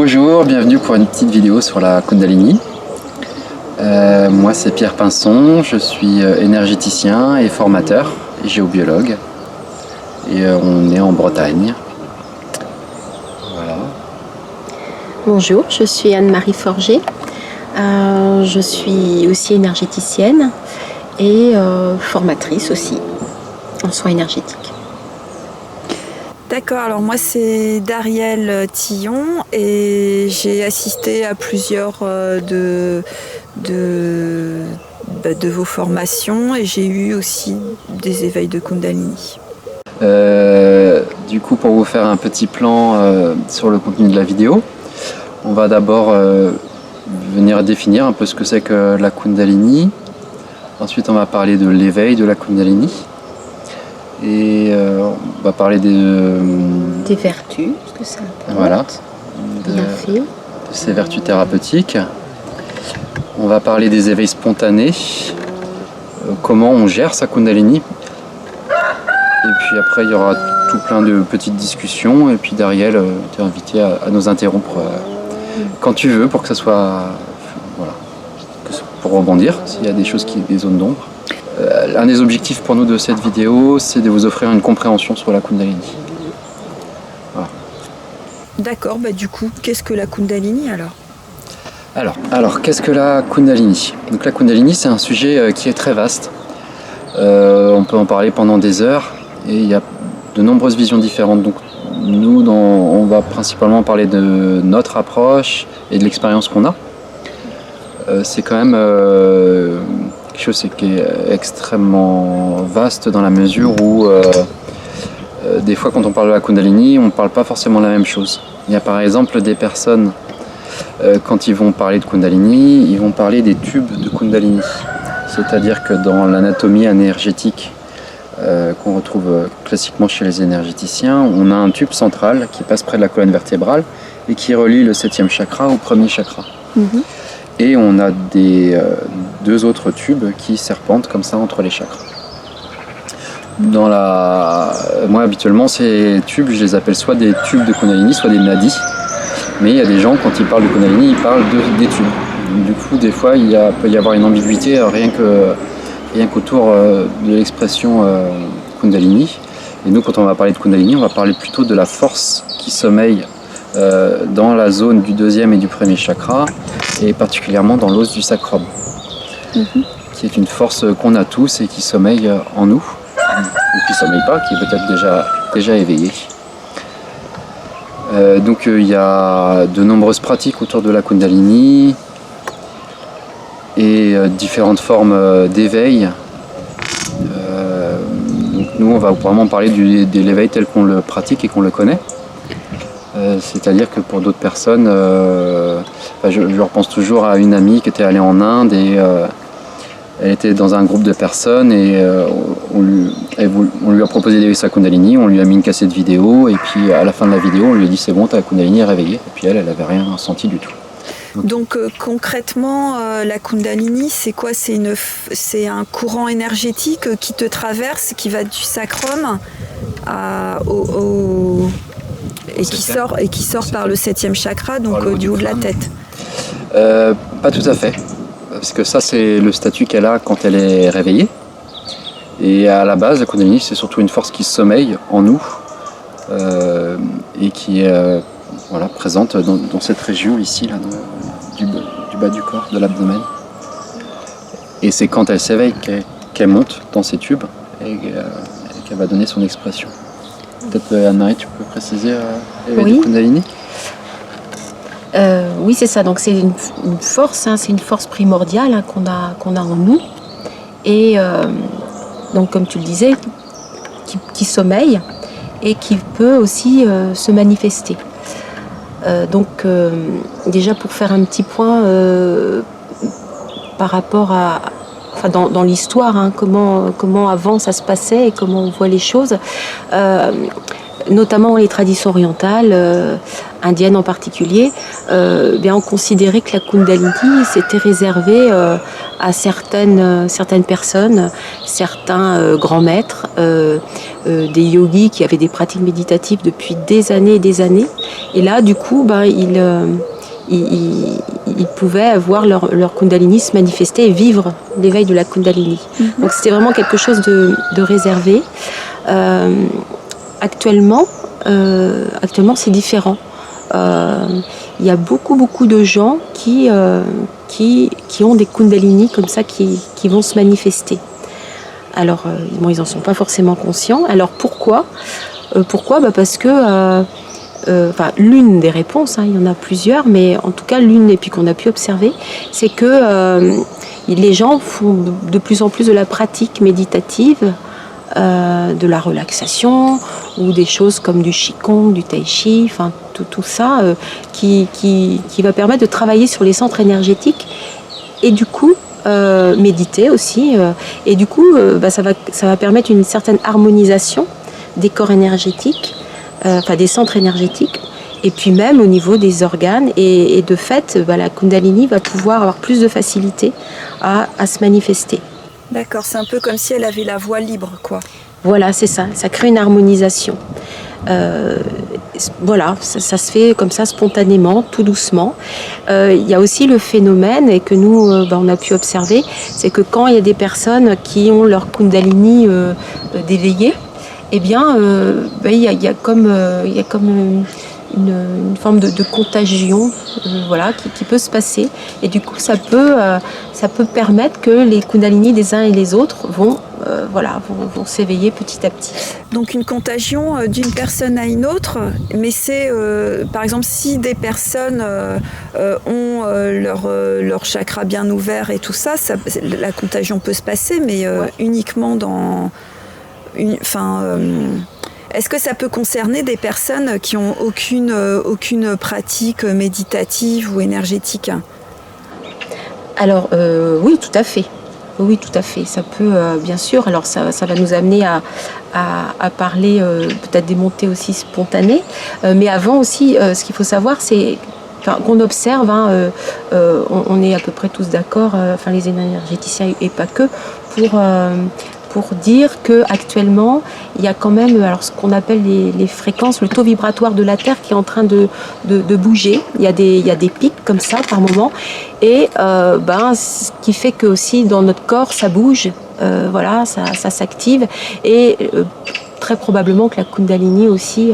Bonjour, bienvenue pour une petite vidéo sur la Kundalini. Moi c'est Pierre Pinson, je suis énergéticien et formateur, et géobiologue. Et on est en Bretagne. Voilà. Bonjour, je suis Anne-Marie Forger. Je suis aussi énergéticienne et formatrice aussi en soins énergétiques. D'accord, alors moi c'est Darielle Tillon et j'ai assisté à plusieurs de vos formations et j'ai eu aussi des éveils de Kundalini. Du coup, pour vous faire un petit plan sur le contenu de la vidéo, on va d'abord venir définir un peu ce que c'est que la Kundalini. Ensuite, on va parler de l'éveil de la Kundalini. Et on va parler des vertus, ce que ça apporte, voilà, de ses vertus thérapeutiques. On va parler des éveils spontanés, comment on gère sa Kundalini. Et puis après, il y aura tout plein de petites discussions. Et puis Darielle, tu es invité à nous interrompre quand tu veux pour que ça soit... Voilà, pour rebondir s'il y a des choses des zones d'ombre. Un des objectifs pour nous de cette vidéo, c'est de vous offrir une compréhension sur la Kundalini. Voilà. D'accord, du coup, qu'est-ce que la Kundalini Alors, qu'est-ce que la Kundalini? Donc la Kundalini, c'est un sujet qui est très vaste. On peut en parler pendant des heures et il y a de nombreuses visions différentes. Donc nous, on va principalement parler de notre approche et de l'expérience qu'on a. C'est quand même quelque chose qui est extrêmement vaste dans la mesure où des fois quand on parle de la Kundalini, on ne parle pas forcément de la même chose. Il y a par exemple des personnes, quand ils vont parler de Kundalini, ils vont parler des tubes de Kundalini. C'est-à-dire que dans l'anatomie énergétique qu'on retrouve classiquement chez les énergéticiens, on a un tube central qui passe près de la colonne vertébrale et qui relie le 7e chakra au premier chakra. Et on a deux autres tubes qui serpentent comme ça entre les chakras. Moi habituellement ces tubes, je les appelle soit des tubes de Kundalini, soit des nadis. Mais il y a des gens, quand ils parlent de Kundalini, ils parlent des tubes. Donc, du coup, des fois, peut y avoir une ambiguïté rien qu'autour de l'expression Kundalini. Et nous, quand on va parler de Kundalini, on va parler plutôt de la force qui sommeille dans la zone du 2e et du 1er chakra, et particulièrement dans l'os du sacrum, qui est une force qu'on a tous et qui sommeille en nous, ou qui ne sommeille pas, qui est peut-être déjà éveillée. Donc il y a de nombreuses pratiques autour de la Kundalini et différentes formes d'éveil. Donc nous, on va vraiment parler de l'éveil tel qu'on le pratique et qu'on le connaît. C'est-à-dire que pour d'autres personnes, je repense toujours à une amie qui était allée en Inde et elle était dans un groupe de personnes et on lui a proposé d'éveiller sa Kundalini, on lui a mis une cassette vidéo et puis à la fin de la vidéo on lui a dit c'est bon, ta Kundalini est réveillée, et puis elle n'avait rien senti du tout. Donc concrètement, la Kundalini, c'est quoi? C'est un courant énergétique qui te traverse, qui va du sacrum et qui sort par le 7e chakra, donc du haut de la tête. Pas tout à fait, parce que ça c'est le statut qu'elle a quand elle est réveillée. Et à la base, la Kundalini, c'est surtout une force qui sommeille en nous et qui est présente dans cette région ici, là, du bas du corps, de l'abdomen. Et c'est quand elle s'éveille qu'elle monte dans ces tubes et qu'elle va donner son expression. Peut-être Anne-Marie, tu peux préciser l'éveil de Kundalini? Oui, c'est ça. Donc c'est une force, c'est une force primordiale qu'on a en nous. Et donc comme tu le disais, qui sommeille et qui peut aussi se manifester. Donc déjà pour faire un petit point par rapport à... dans l'histoire, comment avant ça se passait et comment on voit les choses. notamment les traditions orientales, indiennes en particulier, on considérait que la Kundalini s'était réservée à certaines personnes, certains grands maîtres, des yogis qui avaient des pratiques méditatives depuis des années et des années. Et là, du coup, ils pouvaient voir leur Kundalini se manifester et vivre l'éveil de la Kundalini. Donc c'était vraiment quelque chose de réservé. Actuellement, c'est différent. Il y a beaucoup de gens qui ont des Kundalini comme ça qui vont se manifester. Alors, ils n'en sont pas forcément conscients. Alors pourquoi ? Parce que l'une des réponses, il y en a plusieurs, mais en tout cas l'une, et puis qu'on a pu observer, c'est que les gens font de plus en plus de la pratique méditative, de la relaxation, ou des choses comme du Qigong, du Tai Chi, tout ça qui va permettre de travailler sur les centres énergétiques et du coup méditer aussi, et du coup ça va permettre une certaine harmonisation des corps énergétiques, des centres énergétiques, et puis même au niveau des organes, et de fait la Kundalini va pouvoir avoir plus de facilité à se manifester. D'accord, c'est un peu comme si elle avait la voie libre, quoi. Voilà, c'est ça crée une harmonisation. Ça se fait comme ça spontanément, tout doucement. Il y a aussi le phénomène, et que nous on a pu observer, c'est que quand il y a des personnes qui ont leur Kundalini d'éveillé, il y a comme une forme de contagion qui peut se passer, et du coup ça peut permettre que les Kundalini des uns et les autres vont s'éveiller petit à petit. Donc une contagion d'une personne à une autre, mais c'est par exemple si des personnes ont leur chakra bien ouvert et tout ça, la contagion peut se passer, mais uniquement dans est-ce que ça peut concerner des personnes qui n'ont aucune pratique méditative ou énergétique ? Alors oui, tout à fait. Oui, tout à fait. Ça peut, bien sûr. Alors ça va nous amener à parler peut-être des montées aussi spontanées. Mais avant aussi, ce qu'il faut savoir, c'est qu'on observe, on est à peu près tous d'accord, les énergéticiens et pas que, pour dire qu'actuellement, il y a quand même ce qu'on appelle les fréquences, le taux vibratoire de la Terre qui est en train de bouger. Il y a des pics comme ça par moment, et ce qui fait que aussi dans notre corps ça bouge, ça s'active, et très probablement que la Kundalini aussi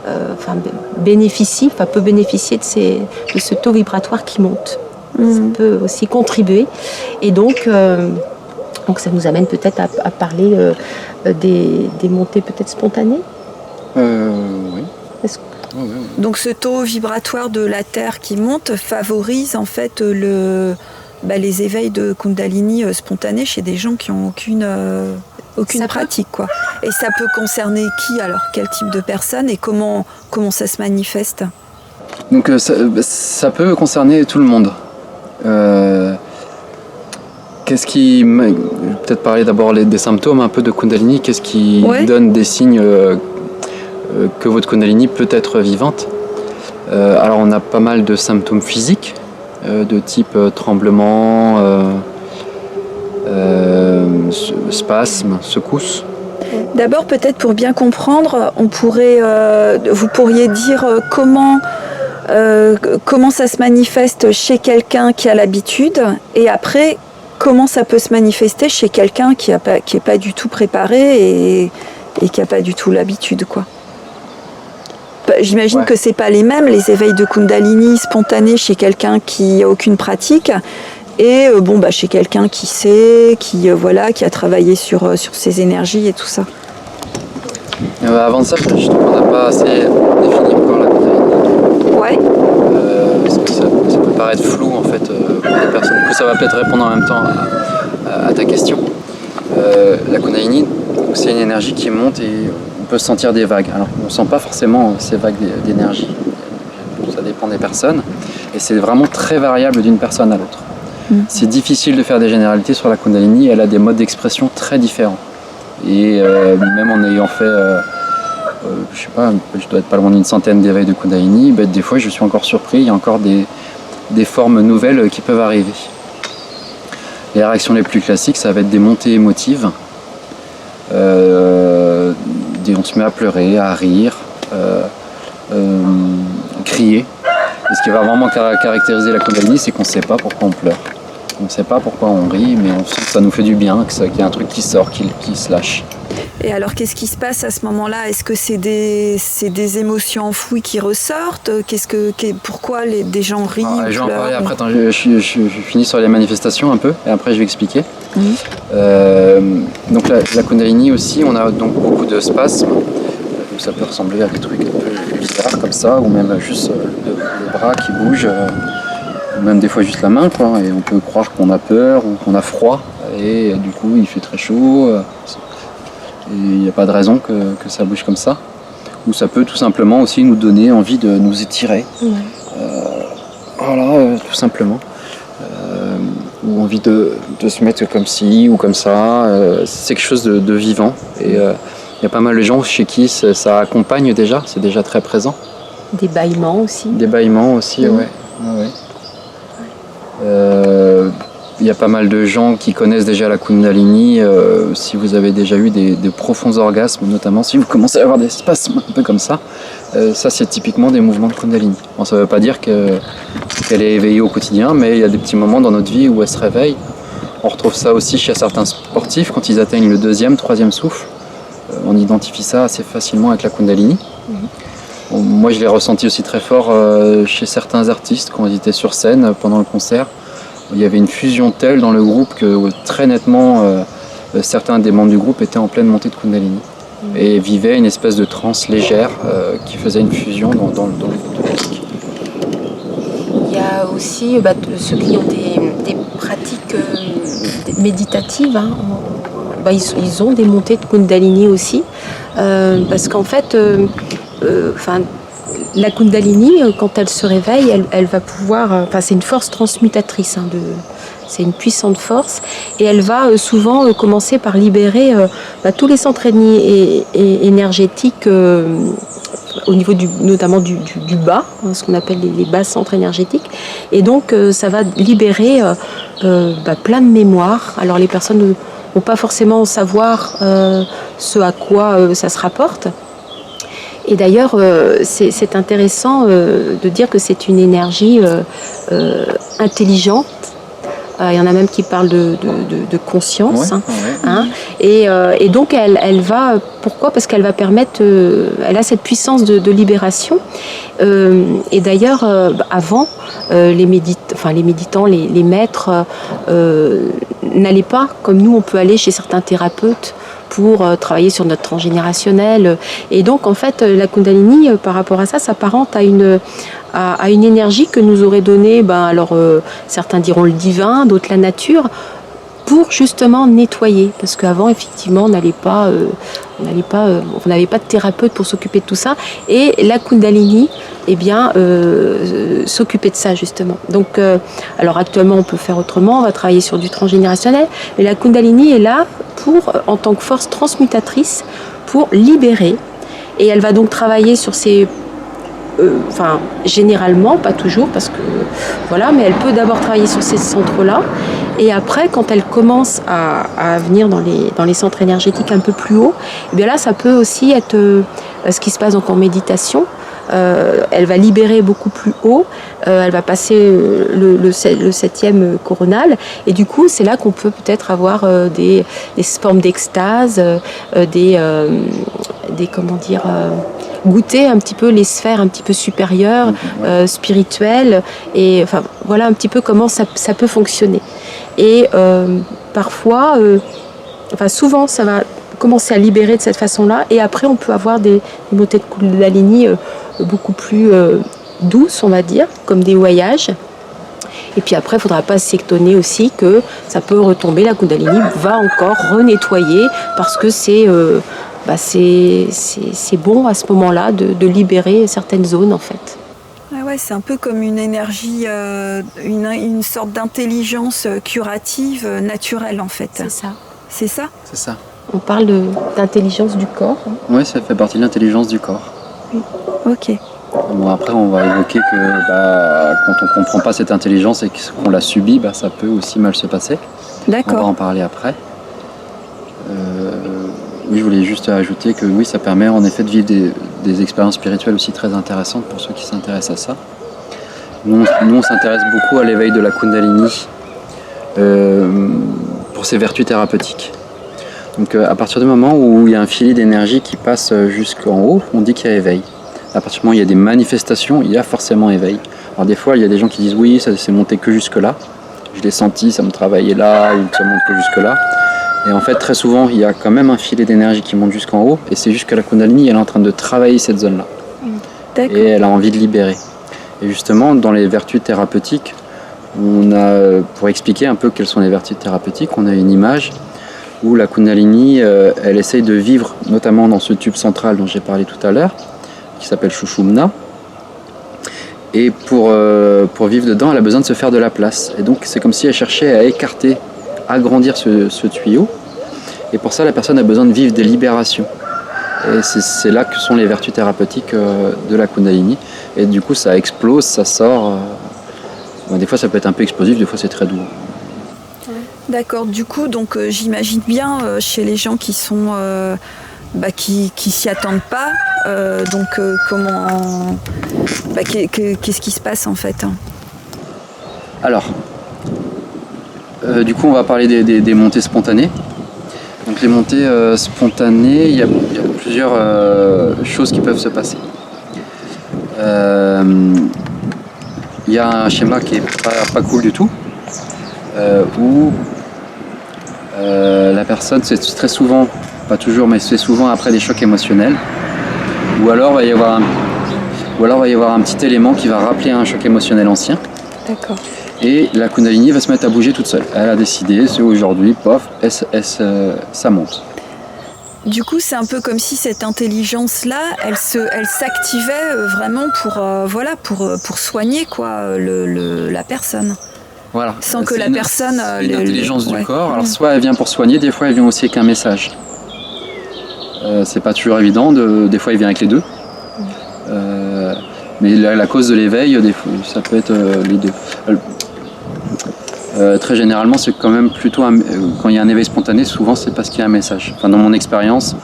peut bénéficier de ce taux vibratoire qui monte. Ça peut aussi contribuer, et donc ça nous amène peut-être à parler des montées peut-être spontanées. Oui. Oui. Donc ce taux vibratoire de la Terre qui monte favorise en fait les éveils de Kundalini spontanés chez des gens qui n'ont aucune pratique, quoi. Et ça peut concerner qui alors ? Quel type de personnes, et comment ça se manifeste ? Donc ça peut concerner tout le monde. Qu'est-ce qui... Je vais peut-être parler d'abord des symptômes un peu de Kundalini. Qu'est-ce qui donne des signes que votre Kundalini peut être vivante ? Alors on a pas mal de symptômes physiques, de type tremblement, spasme, secousse. D'abord, peut-être pour bien comprendre, vous pourriez dire comment ça se manifeste chez quelqu'un qui a l'habitude, et après comment ça peut se manifester chez quelqu'un qui est pas du tout préparé et qui n'a pas du tout l'habitude, quoi. J'imagine que c'est pas les mêmes, les éveils de Kundalini spontanés chez quelqu'un qui n'a aucune pratique, et chez quelqu'un qui sait, qui a travaillé sur ses énergies et tout ça. Avant ça, je trouve qu'on n'a pas assez défini encore la Kundalini. Ouais. Parce que ça peut paraître flou en fait pour des personnes. Du coup, ça va peut-être répondre en même temps à ta question. La Kundalini, c'est une énergie qui monte, et on peut sentir des vagues. Alors, on ne sent pas forcément ces vagues d'énergie. Ça dépend des personnes. Et c'est vraiment très variable d'une personne à l'autre. C'est difficile de faire des généralités sur la Kundalini. Elle a des modes d'expression très différents. Et même en ayant fait je sais pas, je dois être pas loin d'une centaine d'éveils de Kundalini, des fois je suis encore surpris, il y a encore des formes nouvelles qui peuvent arriver. Les réactions les plus classiques, ça va être des montées émotives. On se met à pleurer, à rire, crier. Et ce qui va vraiment caractériser la Kundalini, c'est qu'on ne sait pas pourquoi on pleure. On ne sait pas pourquoi on rit, mais on sent que ça nous fait du bien, qu'il y a un truc qui sort, qui se lâche. Et alors, qu'est-ce qui se passe à ce moment-là? Est-ce que c'est des émotions enfouies qui ressortent? Pourquoi des gens rient ou je vais en pleurent? parler après. Attends, je finis sur les manifestations un peu, et après je vais expliquer. Donc la Kundalini aussi, on a donc beaucoup de spasmes. Donc ça peut ressembler à des trucs un peu bizarres comme ça, ou même juste le bras qui bouge. Ou même des fois juste la main, quoi, et on peut croire qu'on a peur ou qu'on a froid, et du coup il fait très chaud, et il n'y a pas de raison que ça bouge comme ça. Ou ça peut tout simplement aussi nous donner envie de nous étirer, voilà, tout simplement. Ou envie de se mettre comme ci ou comme ça, c'est quelque chose de vivant, et il y a pas mal de gens chez qui ça accompagne déjà, c'est déjà très présent. Des bâillements aussi. Des bâillements aussi, ouais. Il y a pas mal de gens qui connaissent déjà la Kundalini. Si vous avez déjà eu des profonds orgasmes, notamment si vous commencez à avoir des spasmes un peu comme ça, ça c'est typiquement des mouvements de Kundalini. Bon, ça ne veut pas dire qu'elle est éveillée au quotidien, mais il y a des petits moments dans notre vie où elle se réveille. On retrouve ça aussi chez certains sportifs quand ils atteignent le 2e, 3e souffle. On identifie ça assez facilement avec la Kundalini. Bon, moi je l'ai ressenti aussi très fort chez certains artistes quand ils étaient sur scène pendant le concert. Il y avait une fusion telle dans le groupe que très nettement certains des membres du groupe étaient en pleine montée de Kundalini et vivaient une espèce de transe légère qui faisait une fusion dans le groupe de musique. Il y a aussi ceux qui ont des pratiques méditatives, ils ont des montées de Kundalini aussi, parce qu'en fait, la Kundalini, quand elle se réveille, elle va pouvoir... c'est une force transmutatrice, c'est une puissante force, et elle va souvent commencer par libérer tous les centres énergétiques au niveau notamment du bas, ce qu'on appelle les bas centres énergétiques, et donc ça va libérer plein de mémoires. Alors les personnes ne vont pas forcément savoir ce à quoi ça se rapporte. Et d'ailleurs, c'est intéressant de dire que c'est une énergie intelligente. Il y en a même qui parlent de conscience. Et donc, elle va... Pourquoi? Parce qu'elle va permettre... elle a cette puissance de libération. Et d'ailleurs, avant, les méditants, les maîtres, n'allaient pas, comme nous, on peut aller chez certains thérapeutes, pour travailler sur notre transgénérationnel. Et donc, en fait, la Kundalini, par rapport à ça, s'apparente à une énergie que nous aurait donnée, certains diront le divin, d'autres la nature, pour justement nettoyer. Parce qu'avant, effectivement, on n'avait pas de thérapeute pour s'occuper de tout ça. Et la Kundalini, s'occuper de ça, justement. Donc, alors actuellement, on peut faire autrement, on va travailler sur du transgénérationnel, mais la Kundalini est là en tant que force transmutatrice, pour libérer. Et elle va donc travailler sur ces... généralement, pas toujours, parce que mais elle peut d'abord travailler sur ces centres-là, et après, quand elle commence à venir dans les centres énergétiques un peu plus haut, là, ça peut aussi être ce qui se passe donc en méditation. Elle va libérer beaucoup plus haut, elle va passer le 7e coronal, et du coup c'est là qu'on peut peut-être avoir des formes d'extase, goûter un petit peu les sphères un petit peu supérieures, spirituelles, et voilà un petit peu comment ça peut fonctionner. Et parfois, souvent ça va commencer à libérer de cette façon-là, et après on peut avoir des montées de Kundalini beaucoup plus douces, on va dire, comme des voyages. Et puis après, il ne faudra pas s'étonner aussi que ça peut retomber, la Kundalini va encore renettoyer, parce que c'est bon à ce moment-là de libérer certaines zones, en fait. C'est un peu comme une énergie, une sorte d'intelligence curative naturelle, en fait. C'est ça. C'est ça ? C'est ça. On parle d'intelligence du corps. Oui, ça fait partie de l'intelligence du corps. Ok. Bon, après, on va évoquer que quand on ne comprend pas cette intelligence et qu'on la subit, ça peut aussi mal se passer. On va D'accord. en parler après. Oui, je voulais juste ajouter que oui, ça permet en effet de vivre des expériences spirituelles aussi très intéressantes pour ceux qui s'intéressent à ça. Nous, on s'intéresse beaucoup à l'éveil de la Kundalini pour ses vertus thérapeutiques. Donc à partir du moment où il y a un filet d'énergie qui passe jusqu'en haut, on dit qu'il y a éveil. À partir du moment où il y a des manifestations, il y a forcément éveil. Alors des fois, il y a des gens qui disent oui, ça s'est monté que jusque là. Je l'ai senti, ça me travaillait là, ou ça monte que jusque là. Et en fait, très souvent, il y a quand même un filet d'énergie qui monte jusqu'en haut, et c'est juste que la Kundalini, elle est en train de travailler cette zone-là. D'accord. Et elle a envie de libérer. Et justement, dans les vertus thérapeutiques, pour expliquer un peu quelles sont les vertus thérapeutiques, on a une image où la Kundalini, elle essaye de vivre, notamment dans ce tube central dont j'ai parlé tout à l'heure, qui s'appelle Sushumna. Et pour vivre dedans, elle a besoin de se faire de la place. Et donc, c'est comme si elle cherchait à écarter, agrandir ce tuyau. Et pour ça, la personne a besoin de vivre des libérations. Et c'est là que sont les vertus thérapeutiques de la Kundalini. Et du coup, ça explose, ça sort. Des fois, ça peut être un peu explosif, des fois, c'est très doux. D'accord. Du coup, donc j'imagine bien chez les gens qui sont qui s'y attendent pas. Qu'est-ce qui se passe en fait? Alors, du coup, on va parler des montées spontanées. Donc, les montées spontanées, il y a plusieurs choses qui peuvent se passer. Il y a un schéma qui est pas cool du tout, où la personne, c'est très souvent, pas toujours, mais c'est souvent après des chocs émotionnels, ou alors il va y avoir un petit élément qui va rappeler un choc émotionnel ancien. D'accord. Et la Kundalini va se mettre à bouger toute seule. Elle a décidé, c'est aujourd'hui, pof, ça monte. Du coup, c'est un peu comme si cette intelligence-là, elle s'activait vraiment pour soigner la personne. Voilà. Sans que la personne... C'est une intelligence du corps. Alors soit elle vient pour soigner, des fois elle vient aussi avec un message. C'est pas toujours évident, des fois elle vient avec les deux. Mais la cause de l'éveil, ça peut être les deux. Très généralement, c'est quand même plutôt quand il y a un éveil spontané, souvent c'est parce qu'il y a un message. Enfin, dans mon expérience,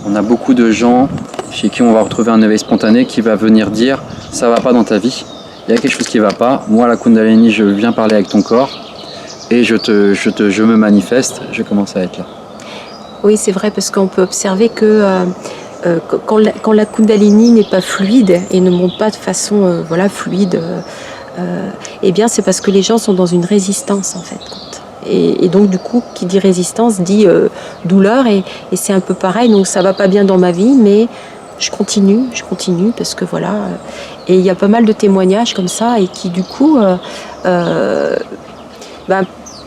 on a beaucoup de gens chez qui on va retrouver un éveil spontané qui va venir dire ça va pas dans ta vie, il y a quelque chose qui va pas. Moi, la Kundalini, je viens parler avec ton corps et je me manifeste, je commence à être là. Oui, c'est vrai, parce qu'on peut observer que quand la Kundalini n'est pas fluide et ne monte pas de façon fluide, eh bien c'est parce que les gens sont dans une résistance en fait. Et donc du coup, qui dit résistance dit douleur, et c'est un peu pareil. Donc ça va pas bien dans ma vie, mais je continue parce que voilà. Et il y a pas mal de témoignages comme ça, et qui du coup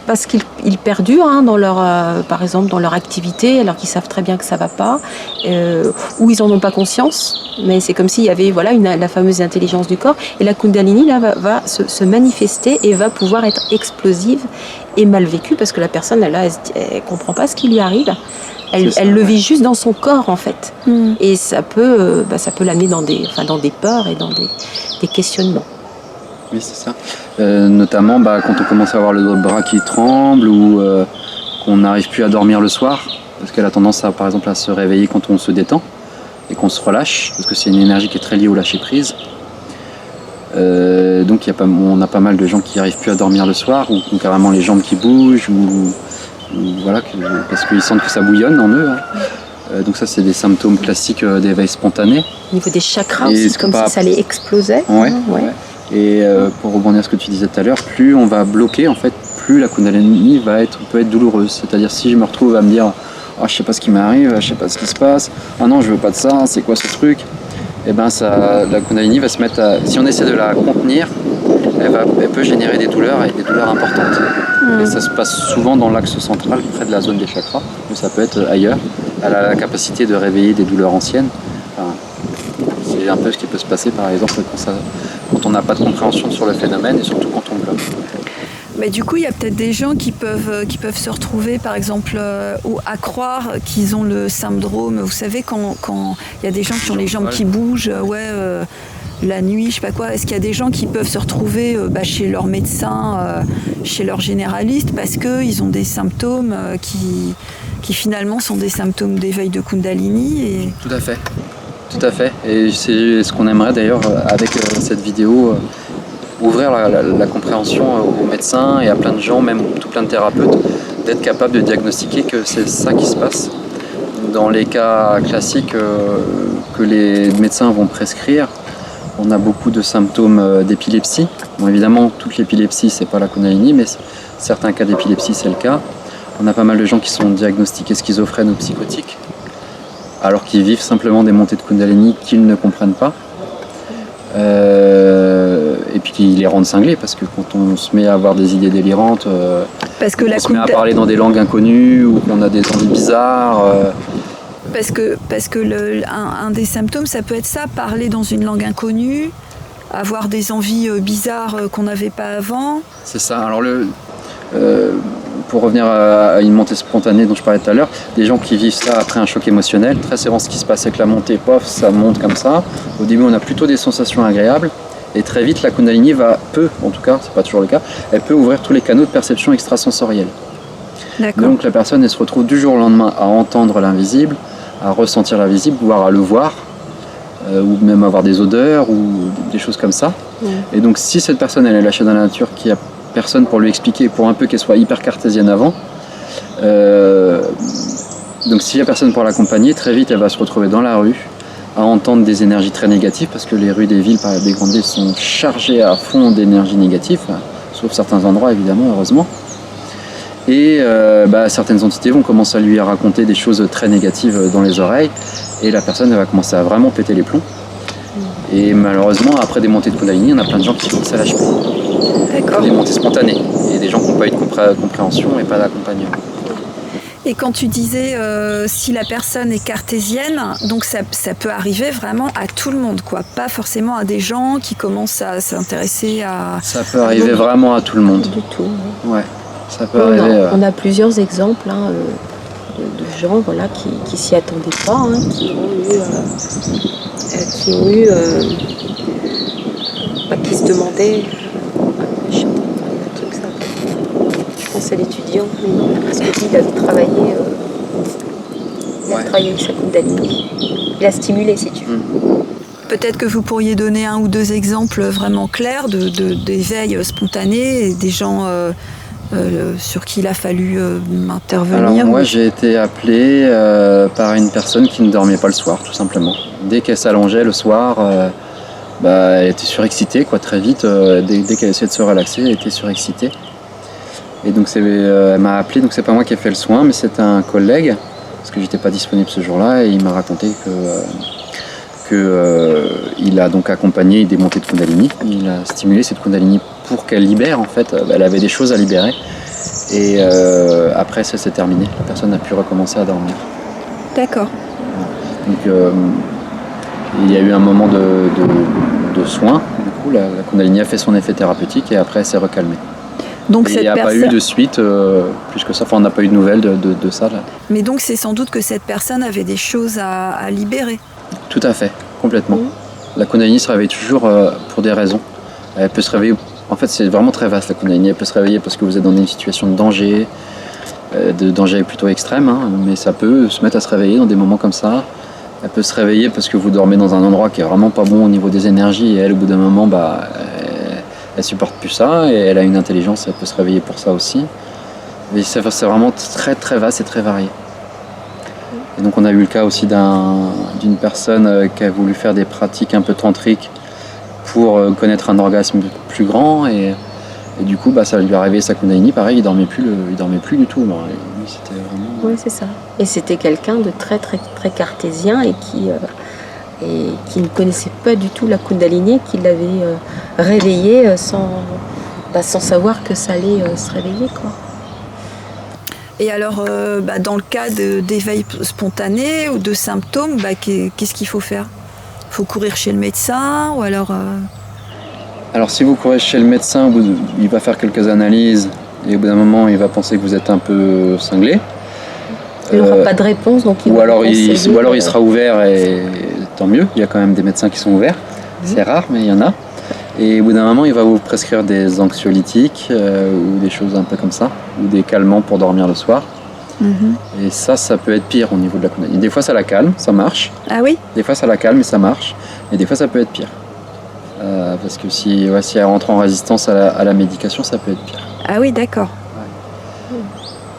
parce qu'ils perdurent dans leur, par exemple dans leur activité, alors qu'ils savent très bien que ça va pas, ou ils en ont pas conscience, mais c'est comme s'il y avait la fameuse intelligence du corps, et la Kundalini là va se manifester et va pouvoir être explosive et mal vécue, parce que la personne elle comprend pas ce qui lui arrive, elle le vit juste dans son corps en fait, et ça peut l'amener dans des peurs et dans des questionnements. Oui, c'est ça. Notamment quand on commence à avoir le bras qui tremble, ou qu'on n'arrive plus à dormir le soir, parce qu'elle a tendance par exemple à se réveiller quand on se détend et qu'on se relâche, parce que c'est une énergie qui est très liée au lâcher prise. Donc on a pas mal de gens qui n'arrivent plus à dormir le soir, ou carrément les jambes qui bougent, ou parce qu'ils sentent que ça bouillonne en eux. Donc ça, c'est des symptômes classiques d'éveil spontané. Au niveau des chakras aussi, c'est comme si ça les explosait. Ouais. Et pour rebondir à ce que tu disais tout à l'heure, plus on va bloquer, en fait, plus la Kundalini peut être douloureuse. C'est-à-dire, si je me retrouve à me dire je sais pas ce qui m'arrive, je sais pas ce qui se passe, non, je veux pas de ça, c'est quoi ce truc, et la Kundalini va se mettre à... Si on essaie de la contenir, elle peut générer des douleurs, et des douleurs importantes. Et ça se passe souvent dans l'axe central, près de la zone des chakras, mais ça peut être ailleurs. Elle a la capacité de réveiller des douleurs anciennes. C'est un peu ce qui peut se passer, par exemple, quand on n'a pas de compréhension sur le phénomène, et surtout quand on bloque. Mais du coup, il y a peut-être des gens qui peuvent se retrouver, par exemple, ou à croire qu'ils ont le syndrome. Vous savez, quand il y a des gens qui ont les jambes qui bougent, la nuit, je sais pas quoi. Est-ce qu'il y a des gens qui peuvent se retrouver chez leur médecin, chez leur généraliste, parce qu'ils ont des symptômes qui finalement sont des symptômes d'éveil de Kundalini Tout à fait. Tout à fait. Et c'est ce qu'on aimerait d'ailleurs avec cette vidéo. Ouvrir la compréhension aux médecins et à plein de gens, même tout plein de thérapeutes, d'être capable de diagnostiquer que c'est ça qui se passe. Dans les cas classiques que les médecins vont prescrire, on a beaucoup de symptômes d'épilepsie. Bon, évidemment, toute l'épilepsie, c'est pas la Kundalini, mais certains cas d'épilepsie, c'est le cas. On a pas mal de gens qui sont diagnostiqués schizophrènes ou psychotiques, alors qu'ils vivent simplement des montées de Kundalini qu'ils ne comprennent pas. Et puis qui les rendent cinglés, parce que quand on se met à avoir des idées délirantes, parce que on se met à parler dans des langues inconnues ou qu'on a des envies bizarres. Parce que un des symptômes, ça peut être ça, parler dans une langue inconnue, avoir des envies bizarres qu'on n'avait pas avant. C'est ça. Alors pour revenir à une montée spontanée dont je parlais tout à l'heure, des gens qui vivent ça après un choc émotionnel, très souvent ce qui se passe avec la montée, pof, ça monte comme ça. Au début, on a plutôt des sensations agréables. Et très vite, la Kundalini peut, en tout cas, c'est pas toujours le cas, elle peut ouvrir tous les canaux de perception extrasensorielle. Donc la personne, elle se retrouve du jour au lendemain à entendre l'invisible, à ressentir l'invisible, voire à le voir, ou même avoir des odeurs ou des choses comme ça. Et donc si cette personne, elle est lâchée dans la nature, qu'il n'y a personne pour lui expliquer, pour un peu qu'elle soit hyper cartésienne avant, donc s'il n'y a personne pour l'accompagner, très vite, elle va se retrouver dans la rue, à entendre des énergies très négatives, parce que les rues des villes, des grandes villes, sont chargées à fond d'énergie négative, sauf certains endroits évidemment, heureusement. Et certaines entités vont commencer à lui raconter des choses très négatives dans les oreilles, et la personne elle va commencer à vraiment péter les plombs. Et malheureusement, après des montées de Kundalini, on a plein de gens qui finissent à l'HP. D'accord. Des montées spontanées, et des gens qui n'ont pas eu de compréhension et pas d'accompagnement. Et quand tu disais si la personne est cartésienne, donc ça peut arriver vraiment à tout le monde, quoi. Pas forcément à des gens qui commencent à s'intéresser à... Ça peut arriver vraiment à tout le monde. Du tout. Ouais, ça peut arriver. On a plusieurs exemples de gens qui s'y attendaient pas, qui se demandaient... c'est l'étudiant, parce que lui, il avait travaillé, avec sa Kundalini. Il a stimulé, si tu veux. Peut-être que vous pourriez donner un ou deux exemples vraiment clairs d'éveil spontané, et des gens sur qui il a fallu intervenir. Alors moi, j'ai été appelé par une personne qui ne dormait pas le soir, tout simplement. Dès qu'elle s'allongeait le soir, elle était surexcitée, quoi, très vite. Dès qu'elle essayait de se relaxer, elle était surexcitée. Et donc elle m'a appelé, donc c'est pas moi qui ai fait le soin, mais c'est un collègue, parce que j'étais pas disponible ce jour-là, et il m'a raconté qu'il a donc accompagné des montées de Kundalini. Il a stimulé cette Kundalini pour qu'elle libère, en fait. Elle avait des choses à libérer. Et après, ça s'est terminé. La personne a pu recommencer à dormir. D'accord. Donc il y a eu un moment de soin. Du coup, la Kundalini a fait son effet thérapeutique et après, elle s'est recalmée. Donc il n'y a pas eu de suite, plus que ça. Enfin, on n'a pas eu de nouvelles de ça. Là. Mais donc, c'est sans doute que cette personne avait des choses à libérer. Tout à fait, complètement. La Kundalini se réveille toujours pour des raisons. Elle peut se réveiller... En fait, c'est vraiment très vaste, la Kundalini. Elle peut se réveiller parce que vous êtes dans une situation de danger plutôt extrême, mais ça peut se mettre à se réveiller dans des moments comme ça. Elle peut se réveiller parce que vous dormez dans un endroit qui est vraiment pas bon au niveau des énergies, et elle, au bout d'un moment, elle supporte plus ça, et elle a une intelligence, elle peut se réveiller pour ça aussi. Mais c'est vraiment très très vaste et très varié. Et donc on a eu le cas aussi d'une personne qui a voulu faire des pratiques un peu tantriques pour connaître un orgasme plus grand, et du coup ça lui a réveillé sa Kundalini, pareil, il dormait plus du tout. Bon, lui, c'était vraiment... Oui, c'est ça. Et c'était quelqu'un de très très très cartésien et qui ne connaissait pas du tout la Kundalini, qui l'avait réveillé sans savoir que ça allait se réveiller, quoi. Et alors, dans le cas d'éveil spontané ou de symptômes, qu'est-ce qu'il faut faire ? Il faut courir chez le médecin ou alors Alors si vous courez chez le médecin, il va faire quelques analyses et au bout d'un moment il va penser que vous êtes un peu cinglé. Il n'aura pas de réponse, donc ou alors il sera ouvert et tant mieux, il y a quand même des médecins qui sont ouverts, c'est rare mais il y en a. Et au bout d'un moment il va vous prescrire des anxiolytiques ou des choses un peu comme ça, ou des calmants pour dormir le soir. Et ça peut être pire au niveau de la Kundalini. Des fois ça la calme, ça marche. Ah oui? Des fois ça la calme et ça marche. Et des fois ça peut être pire. Parce que si elle rentre en résistance à la médication, ça peut être pire. Ah oui, d'accord.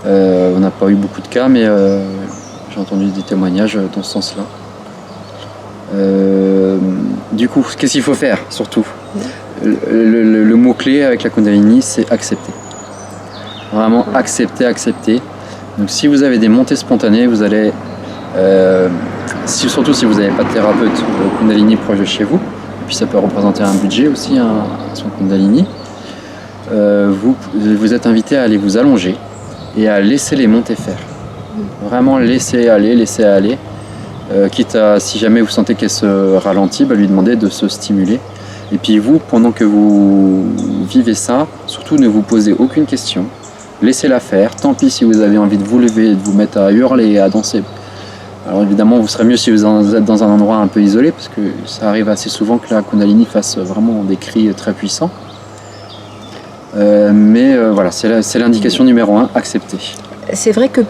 On n'a pas eu beaucoup de cas, mais j'ai entendu des témoignages dans ce sens-là. Du coup, qu'est-ce qu'il faut faire surtout? Le mot-clé avec la Kundalini, c'est accepter. Vraiment accepter. Donc si vous avez des montées spontanées, vous allez, surtout si vous n'avez pas de thérapeute Kundalini proche de chez vous, et puis ça peut représenter un budget aussi, son Kundalini, vous êtes invité à aller vous allonger et à laisser les montées faire. Vraiment laisser aller. Quitte à, si jamais vous sentez qu'elle se ralentit, lui demander de se stimuler. Et puis vous, pendant que vous vivez ça, surtout ne vous posez aucune question. Laissez-la faire. Tant pis si vous avez envie de vous lever, de vous mettre à hurler et à danser. Alors évidemment, vous serez mieux si vous êtes dans un endroit un peu isolé, parce que ça arrive assez souvent que la Kundalini fasse vraiment des cris très puissants. Mais voilà, c'est l'indication numéro 1, accepter. C'est vrai que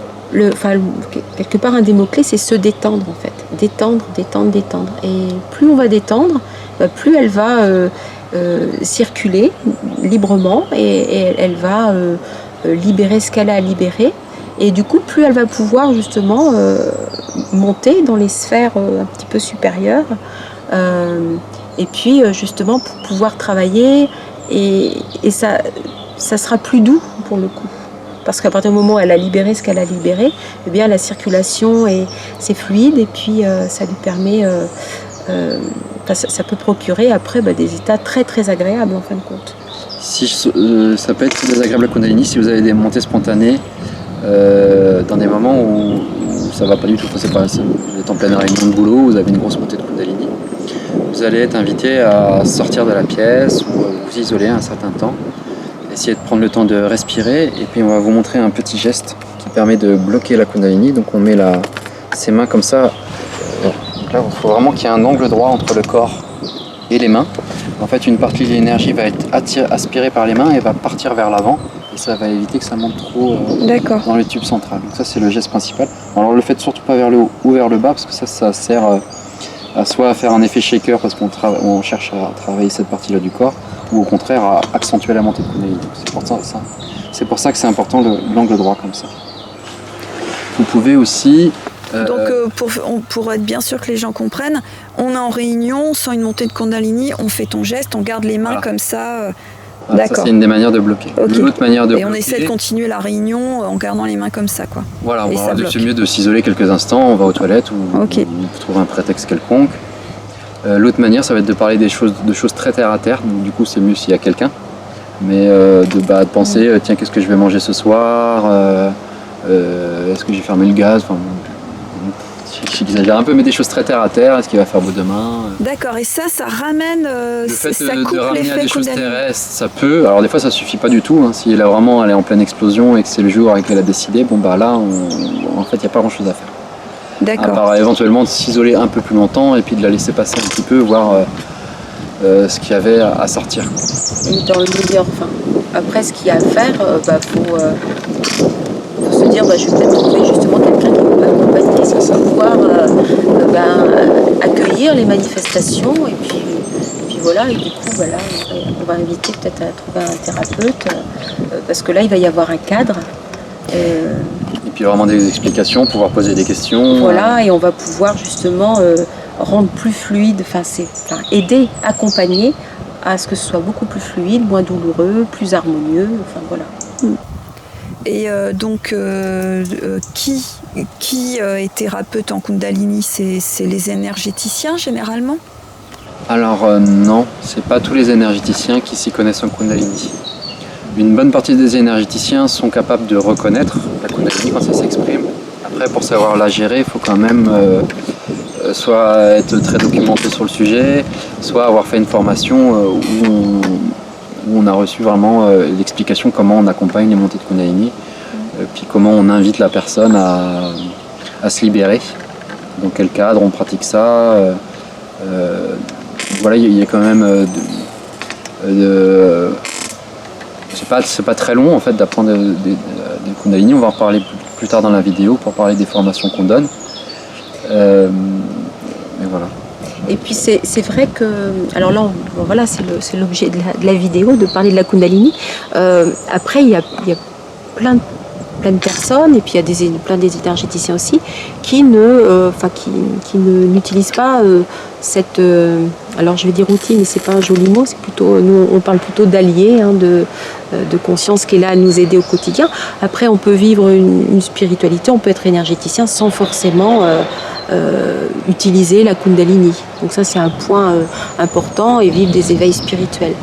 quelque part un des mots-clés, c'est se détendre en fait. Détendre. Et plus on va détendre, plus elle va circuler librement et elle va libérer ce qu'elle a à libérer. Et du coup, plus elle va pouvoir justement monter dans les sphères un petit peu supérieures. Et puis justement pour pouvoir travailler et ça sera plus doux pour le coup. Parce qu'à partir du moment où elle a libéré ce qu'elle a libéré, eh bien la circulation c'est fluide et puis ça lui permet, ça peut procurer après des états très très agréables en fin de compte. Ça peut être désagréable la Kundalini si vous avez des montées spontanées dans des moments où ça va pas du tout. Vous êtes en pleine réunion de boulot, vous avez une grosse montée de Kundalini. Vous allez être invité à sortir de la pièce ou à vous isoler un certain temps. Essayez de prendre le temps de respirer et puis on va vous montrer un petit geste qui permet de bloquer la Kundalini. Donc on met ses mains comme ça. Donc là, il faut vraiment qu'il y ait un angle droit entre le corps et les mains. En fait, une partie de l'énergie va être aspirée par les mains et va partir vers l'avant. Et ça va éviter que ça monte trop dans le tube central. Donc ça, c'est le geste principal. Alors le faites surtout pas vers le haut ou vers le bas parce que ça sert soit à faire un effet shaker parce qu'on cherche à travailler cette partie-là du corps, ou au contraire à accentuer la montée de Kundalini. C'est pour ça que c'est important l'angle droit comme ça. Vous pouvez aussi... Donc pour être bien sûr que les gens comprennent, on est en réunion, on sent une montée de Kundalini, on fait ton geste, on garde les mains comme ça. Voilà, ça c'est une des manières de bloquer. Okay. L'autre manière de bloquer... on essaie de continuer la réunion en gardant les mains comme ça, quoi. Voilà, c'est mieux de s'isoler quelques instants, on va aux toilettes ou trouver un prétexte quelconque. L'autre manière, ça va être de parler de choses très terre à terre, donc du coup c'est mieux s'il y a quelqu'un. Mais de penser, tiens, qu'est-ce que je vais manger ce soir, est-ce que j'ai fermé le gaz, j'exagère un peu, mais des choses très terre à terre, est-ce qu'il va faire beau demain D'accord, et ça ramène... le fait de ramener à des choses terrestres, ça peut... Alors des fois ça suffit pas du tout, si elle est en pleine explosion et que c'est le jour et qu'elle a décidé, là, en fait, il n'y a pas grand-chose à faire. D'accord. À part éventuellement de s'isoler un peu plus longtemps et puis de la laisser passer un petit peu, voir ce qu'il y avait à sortir. Et dans le milieu, après ce qu'il y a à faire, faut se dire, je vais peut-être trouver justement quelqu'un qui va m'accompagner, qui va pouvoir accueillir les manifestations et puis voilà, et du coup là, on va inviter peut-être à trouver un thérapeute parce que là il va y avoir un cadre. Et puis vraiment des explications, pouvoir poser des questions. Voilà, et on va pouvoir justement rendre plus fluide, aider, accompagner à ce que ce soit beaucoup plus fluide, moins douloureux, plus harmonieux, voilà. Et donc, qui est thérapeute en Kundalini? C'est les énergéticiens généralement? Alors non, c'est pas tous les énergéticiens qui s'y connaissent en Kundalini. Une bonne partie des énergéticiens sont capables de reconnaître la Kundalini quand ça s'exprime. Après, pour savoir la gérer, il faut quand même soit être très documenté sur le sujet, soit avoir fait une formation où on a reçu vraiment l'explication comment on accompagne les montées de Kundalini, puis comment on invite la personne à se libérer, dans quel cadre on pratique ça. Voilà, il y a quand même c'est pas très long en fait d'apprendre des Kundalini. On va en reparler plus tard dans la vidéo pour parler des formations qu'on donne. Mais voilà. Et puis c'est vrai que, alors là, voilà, c'est l'objet de la vidéo, de parler de la Kundalini. Après, il y a plein de personnes, et puis il y a plein des énergéticiens aussi, qui n'utilisent pas cette, alors je vais dire outil, mais c'est pas un joli mot, c'est plutôt, nous on parle plutôt d'allié, de conscience qui est là à nous aider au quotidien. Après, on peut vivre une spiritualité, on peut être énergéticien sans forcément utiliser la Kundalini. Donc ça, c'est un point important, et vivre des éveils spirituels.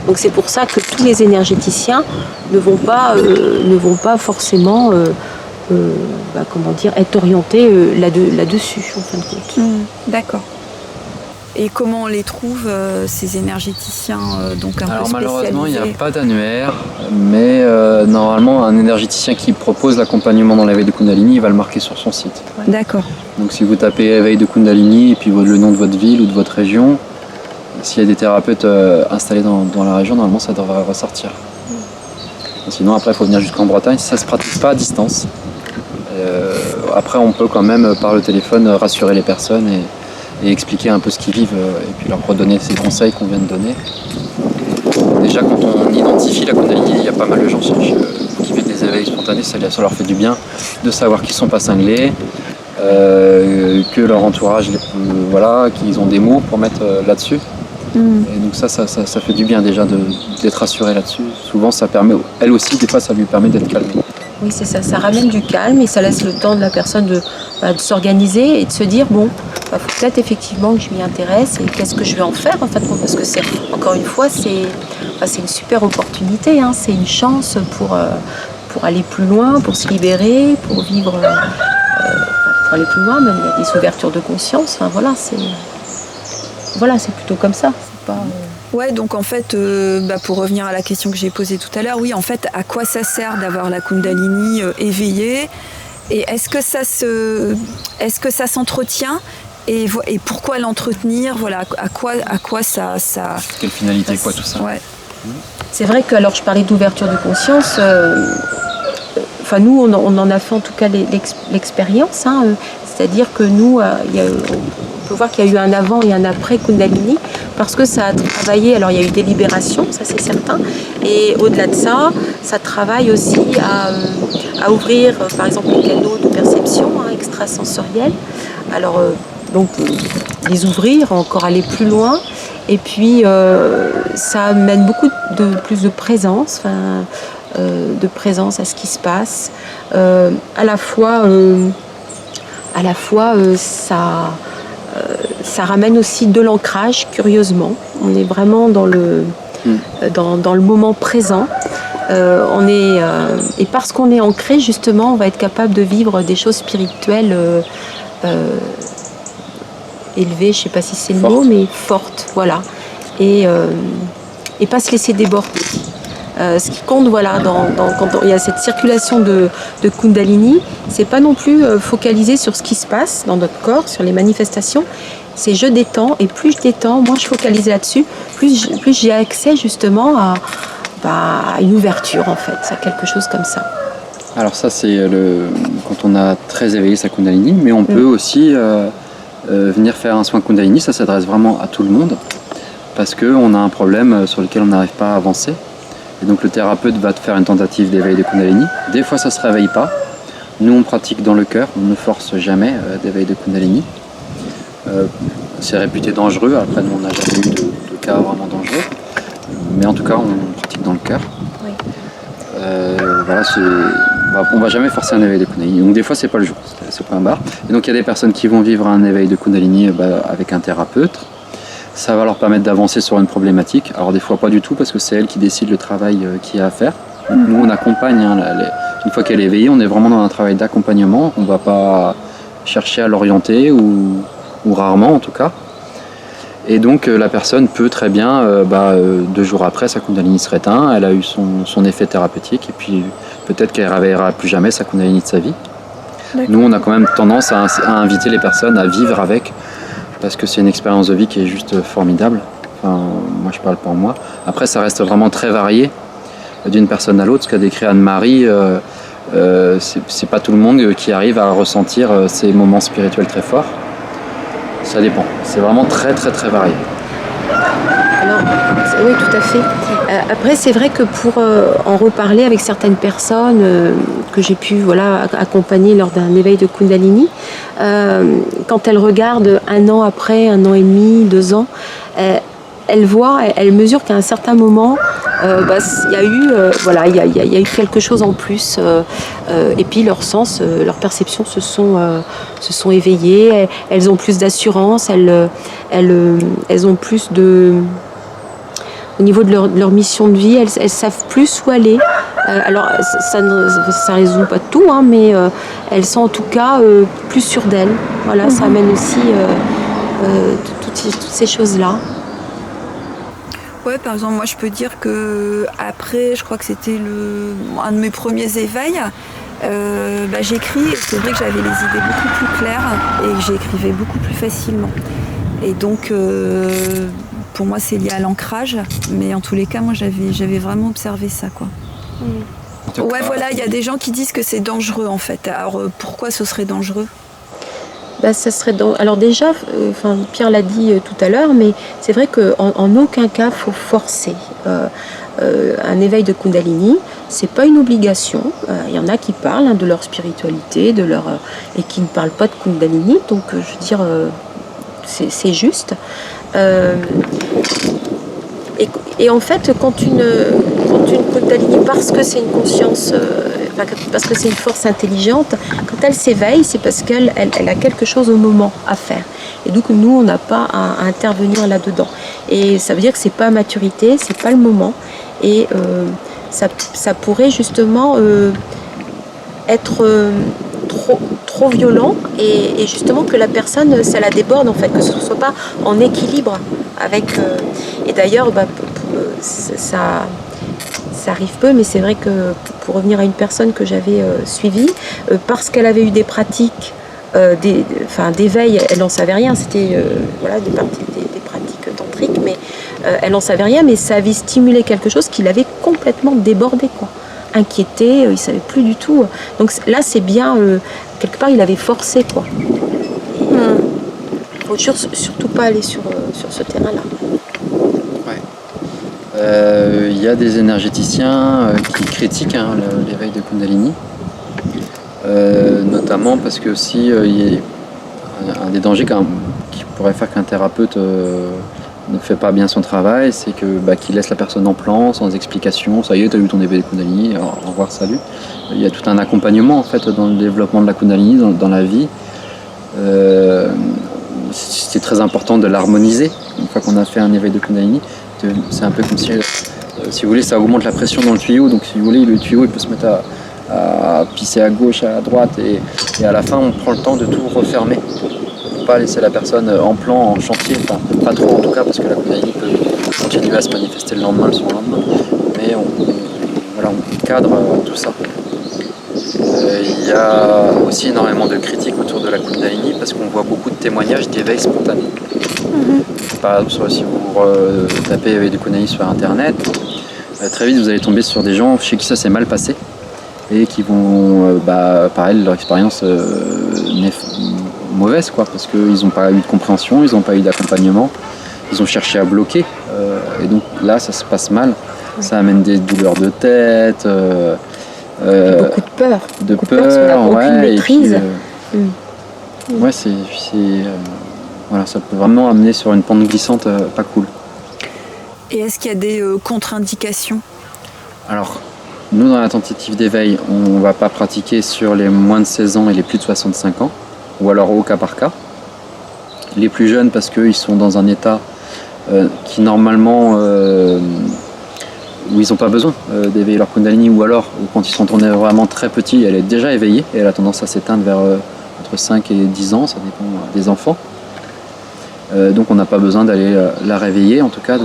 Donc c'est pour ça que tous les énergéticiens ne vont pas forcément être orientés là-dessus, en fin de compte. D'accord. Et comment on les trouve, ces énergéticiens donc un peu spécialisés? Malheureusement, il n'y a pas d'annuaire, mais normalement, un énergéticien qui propose l'accompagnement dans l'éveil de Kundalini, il va le marquer sur son site. D'accord. Donc si vous tapez éveil de Kundalini et puis le nom de votre ville ou de votre région, s'il y a des thérapeutes installés dans la région, normalement ça devrait ressortir. Sinon après il faut venir jusqu'en Bretagne, ça ne se pratique pas à distance. Après on peut quand même par le téléphone rassurer les personnes et expliquer un peu ce qu'ils vivent et puis leur redonner ces conseils qu'on vient de donner. Déjà quand on identifie la Kundalini, il y a pas mal de gens qui vivent des éveils spontanés, ça leur fait du bien de savoir qu'ils ne sont pas cinglés, que leur entourage, qu'ils ont des mots pour mettre là-dessus. Et donc ça fait du bien déjà d'être rassuré là-dessus. Souvent ça permet, elle aussi des fois ça lui permet d'être calmée. Oui, c'est ça, ça ramène du calme et ça laisse le temps de la personne de s'organiser et de se dire faut peut-être effectivement que je m'y intéresse et qu'est-ce que je vais en faire en fait, parce que c'est, encore une fois, c'est une super opportunité, c'est une chance pour aller plus loin, pour se libérer, pour vivre, pour aller plus loin, même il y a des ouvertures de conscience, c'est plutôt comme ça. C'est pas, Ouais, donc en fait, pour revenir à la question que j'ai posée tout à l'heure, oui, en fait, à quoi ça sert d'avoir la Kundalini éveillée? Et est-ce que ça s'entretient? Et pourquoi l'entretenir? Voilà, à quoi ça... Quelle finalité, quoi, tout ça? Ouais. C'est vrai que, alors je parlais d'ouverture de conscience, nous, on en a fait en tout cas l'expérience, c'est-à-dire que nous, on peut voir qu'il y a eu un avant et un après Kundalini, parce que ça a travaillé, alors il y a eu des libérations, ça c'est certain, et au-delà de ça, ça travaille aussi à ouvrir, par exemple, les canaux de perception extrasensoriels, alors donc les ouvrir, encore aller plus loin, et puis ça amène beaucoup plus de présence, de présence à ce qui se passe, à la fois ça ramène aussi de l'ancrage, curieusement. On est vraiment dans le moment présent. Et parce qu'on est ancré, justement, on va être capable de vivre des choses spirituelles élevées, je ne sais pas si c'est le mot, mais fortes, voilà. Et pas se laisser déborder. Ce qui compte, quand il y a cette circulation de Kundalini, c'est pas non plus focaliser sur ce qui se passe dans notre corps, sur les manifestations. C'est je détends, et plus je détends, moins je focalise là-dessus, plus j'ai accès justement à une ouverture en fait, à quelque chose comme ça. Alors ça c'est quand on a très éveillé sa Kundalini, mais on peut aussi venir faire un soin Kundalini, ça s'adresse vraiment à tout le monde, parce qu'on a un problème sur lequel on n'arrive pas à avancer. Et donc le thérapeute va te faire une tentative d'éveil de Kundalini. Des fois ça ne se réveille pas. Nous on pratique dans le cœur, on ne force jamais d'éveil de Kundalini. C'est réputé dangereux, après nous on n'a jamais eu de cas vraiment dangereux. Mais en tout cas on pratique dans le cœur. Oui. On ne va jamais forcer un éveil de Kundalini. Donc des fois c'est pas le jour, c'est point barre. Et donc il y a des personnes qui vont vivre un éveil de Kundalini avec un thérapeute. Ça va leur permettre d'avancer sur une problématique. Alors des fois pas du tout parce que c'est elle qui décide le travail qu'il y a à faire. Donc, nous on accompagne, une fois qu'elle est éveillée, on est vraiment dans un travail d'accompagnement. On ne va pas chercher à l'orienter ou ou rarement en tout cas. Et donc la personne peut très bien, 2 jours après, sa Kundalini serait éteinte, elle a eu son effet thérapeutique, et puis peut-être qu'elle ne réveillera plus jamais sa Kundalini de sa vie. D'accord. Nous, on a quand même tendance à inviter les personnes à vivre avec, parce que c'est une expérience de vie qui est juste formidable. Enfin, moi, je parle pour moi. Après, ça reste vraiment très varié d'une personne à l'autre. Ce qu'a décrit Anne-Marie, c'est pas tout le monde qui arrive à ressentir ces moments spirituels très forts. Ça dépend. C'est vraiment très très très varié. Alors, oui, tout à fait. Après, c'est vrai que pour en reparler avec certaines personnes que j'ai pu accompagner lors d'un éveil de Kundalini, quand elles regardent 1 an après, 1 an et demi, 2 ans, elles mesurent qu'à un certain moment, il y a eu quelque chose en plus, et puis leurs sens, leurs perceptions se sont éveillées. Elles ont plus d'assurance, elles ont plus de... Au niveau de leur mission de vie, elles savent plus où aller. Alors, ça résout pas tout, hein, mais elles sont en tout cas plus sûres d'elles. Voilà, ça amène aussi toutes ces choses-là. Ouais, par exemple, moi je peux dire que après, je crois que c'était un de mes premiers éveils, j'écris, et c'est vrai que j'avais les idées beaucoup plus claires et que j'écrivais beaucoup plus facilement. Et donc, pour moi, c'est lié à l'ancrage, mais en tous les cas, moi j'avais vraiment observé ça, quoi. Ouais, voilà, il y a des gens qui disent que c'est dangereux en fait. Alors pourquoi ce serait dangereux ? Ça serait alors déjà, Pierre l'a dit tout à l'heure, mais c'est vrai qu'en aucun cas faut forcer. Un éveil de Kundalini, c'est pas une obligation. Il y en a qui parlent de leur spiritualité, et qui ne parlent pas de Kundalini, donc je veux dire, c'est juste. Et en fait, quand une Kundalini, parce que c'est une conscience, parce que c'est une force intelligente, quand elle s'éveille, c'est parce qu'elle a quelque chose au moment à faire. Et donc nous, on n'a pas à intervenir là-dedans. Et ça veut dire que c'est pas à maturité, c'est pas le moment. Et ça pourrait justement être trop violent, et justement que la personne, ça la déborde en fait, que ce ne soit pas en équilibre avec... et d'ailleurs, ça arrive peu, mais c'est vrai que pour revenir à une personne que j'avais suivie, parce qu'elle avait eu des pratiques d'éveil, elle n'en savait rien, c'était des pratiques tantriques, mais elle n'en savait rien, mais ça avait stimulé quelque chose qui l'avait complètement débordé, quoi. Inquiété, il ne savait plus du tout. Donc là, c'est bien, quelque part, il avait forcé, quoi. Il ne faut surtout pas aller sur ce terrain-là. Il y a des énergéticiens qui critiquent l'éveil de Kundalini, notamment parce que aussi il y a un des dangers qui pourrait faire qu'un thérapeute ne fait pas bien son travail, c'est qu'il laisse la personne en plan, sans explication. Ça y est, tu as eu ton éveil de Kundalini, alors, au revoir, salut. Il y a tout un accompagnement en fait dans le développement de la Kundalini, dans la vie. C'est très important de l'harmoniser. Une fois qu'on a fait un éveil de Kundalini, c'est un peu comme si vous voulez, ça augmente la pression dans le tuyau. Donc si vous voulez, le tuyau il peut se mettre à pisser à gauche, à droite, et à la fin on prend le temps de tout refermer. Pas laisser la personne en plan, en chantier, enfin pas trop en tout cas, parce que la Kundalini peut continuer à se manifester le lendemain, le surlendemain, mais on cadre tout ça. Il y a aussi énormément de critiques autour de la Kundalini parce qu'on voit beaucoup de témoignages d'éveil spontané. Par exemple, si vous tapez éveil de Kundalini sur internet, très vite vous allez tomber sur des gens chez qui ça s'est mal passé et qui vont, pareil, leur expérience mauvaise, quoi, parce qu'ils n'ont pas eu de compréhension, ils n'ont pas eu d'accompagnement, ils ont cherché à bloquer, et donc là ça se passe mal, ça amène des douleurs de tête, beaucoup de peur, parce qu'on n'a aucune maîtrise. Ça peut vraiment amener sur une pente glissante pas cool. Et est-ce qu'il y a des contre-indications ? Alors, nous, dans la tentative d'éveil, on ne va pas pratiquer sur les moins de 16 ans et les plus de 65 ans, ou alors au cas par cas. Les plus jeunes, parce qu'ils sont dans un état qui, normalement, où ils n'ont pas besoin d'éveiller leur Kundalini, ou alors, quand ils sont tournés vraiment très petits, elle est déjà éveillée, et elle a tendance à s'éteindre vers entre 5 et 10 ans, ça dépend des enfants. Donc on n'a pas besoin d'aller la réveiller, en tout cas,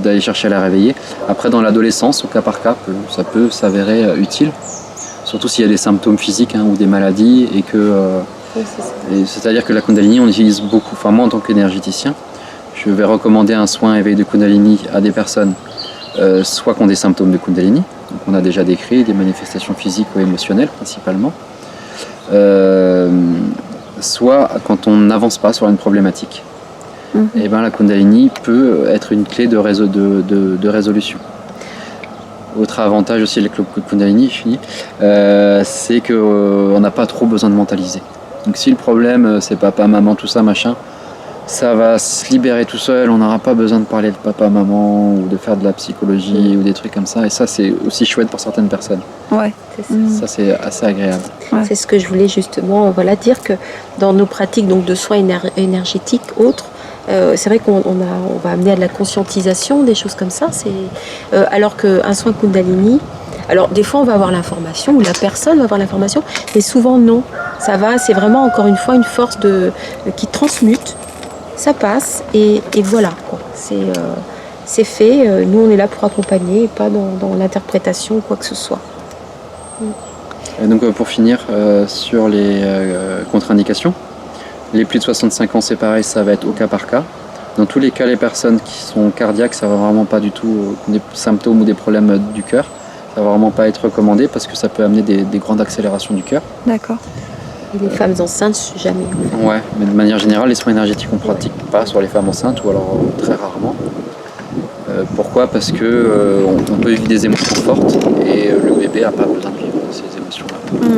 d'aller chercher à la réveiller. Après, dans l'adolescence, au cas par cas, ça peut s'avérer utile, surtout s'il y a des symptômes physiques ou des maladies, et que c'est-à-dire que la Kundalini, on utilise beaucoup. Enfin, moi, en tant qu'énergéticien, je vais recommander un soin éveil de Kundalini à des personnes, soit qui ont des symptômes de Kundalini, donc on a déjà décrit des manifestations physiques ou émotionnelles principalement, soit quand on n'avance pas sur une problématique. Et ben la Kundalini peut être une clé de résolution. Autre avantage aussi avec le Kundalini, c'est qu'on n'a pas trop besoin de mentaliser. Donc si le problème c'est papa, maman, tout ça, machin, ça va se libérer tout seul, on n'aura pas besoin de parler de papa, maman, ou de faire de la psychologie ou des trucs comme ça. Et ça, c'est aussi chouette pour certaines personnes. Ouais. Ça, c'est assez agréable. Ouais. C'est ce que je voulais justement dire, que dans nos pratiques donc, de soins énergétiques autres, c'est vrai qu'on va amener à de la conscientisation, des choses comme ça. Alors qu'un soin Kundalini, alors des fois on va avoir l'information, ou la personne va avoir l'information, mais souvent non. C'est vraiment encore une fois une force qui transmute, ça passe, et voilà, quoi. C'est fait, nous on est là pour accompagner, et pas dans l'interprétation ou quoi que ce soit. Et donc pour finir, sur les contre-indications, les plus de 65 ans, c'est pareil, ça va être au cas par cas. Dans tous les cas, les personnes qui sont cardiaques, ça va vraiment pas du tout des symptômes ou des problèmes du cœur. Ça va vraiment pas être recommandé parce que ça peut amener des grandes accélérations du cœur. D'accord. Et les femmes enceintes, jamais. Ouais, mais de manière générale, les soins énergétiques, on ne pratique pas sur les femmes enceintes, ou alors très rarement. Pourquoi ? Parce que on peut vivre des émotions fortes et le bébé n'a pas besoin de vivre ces émotions-là.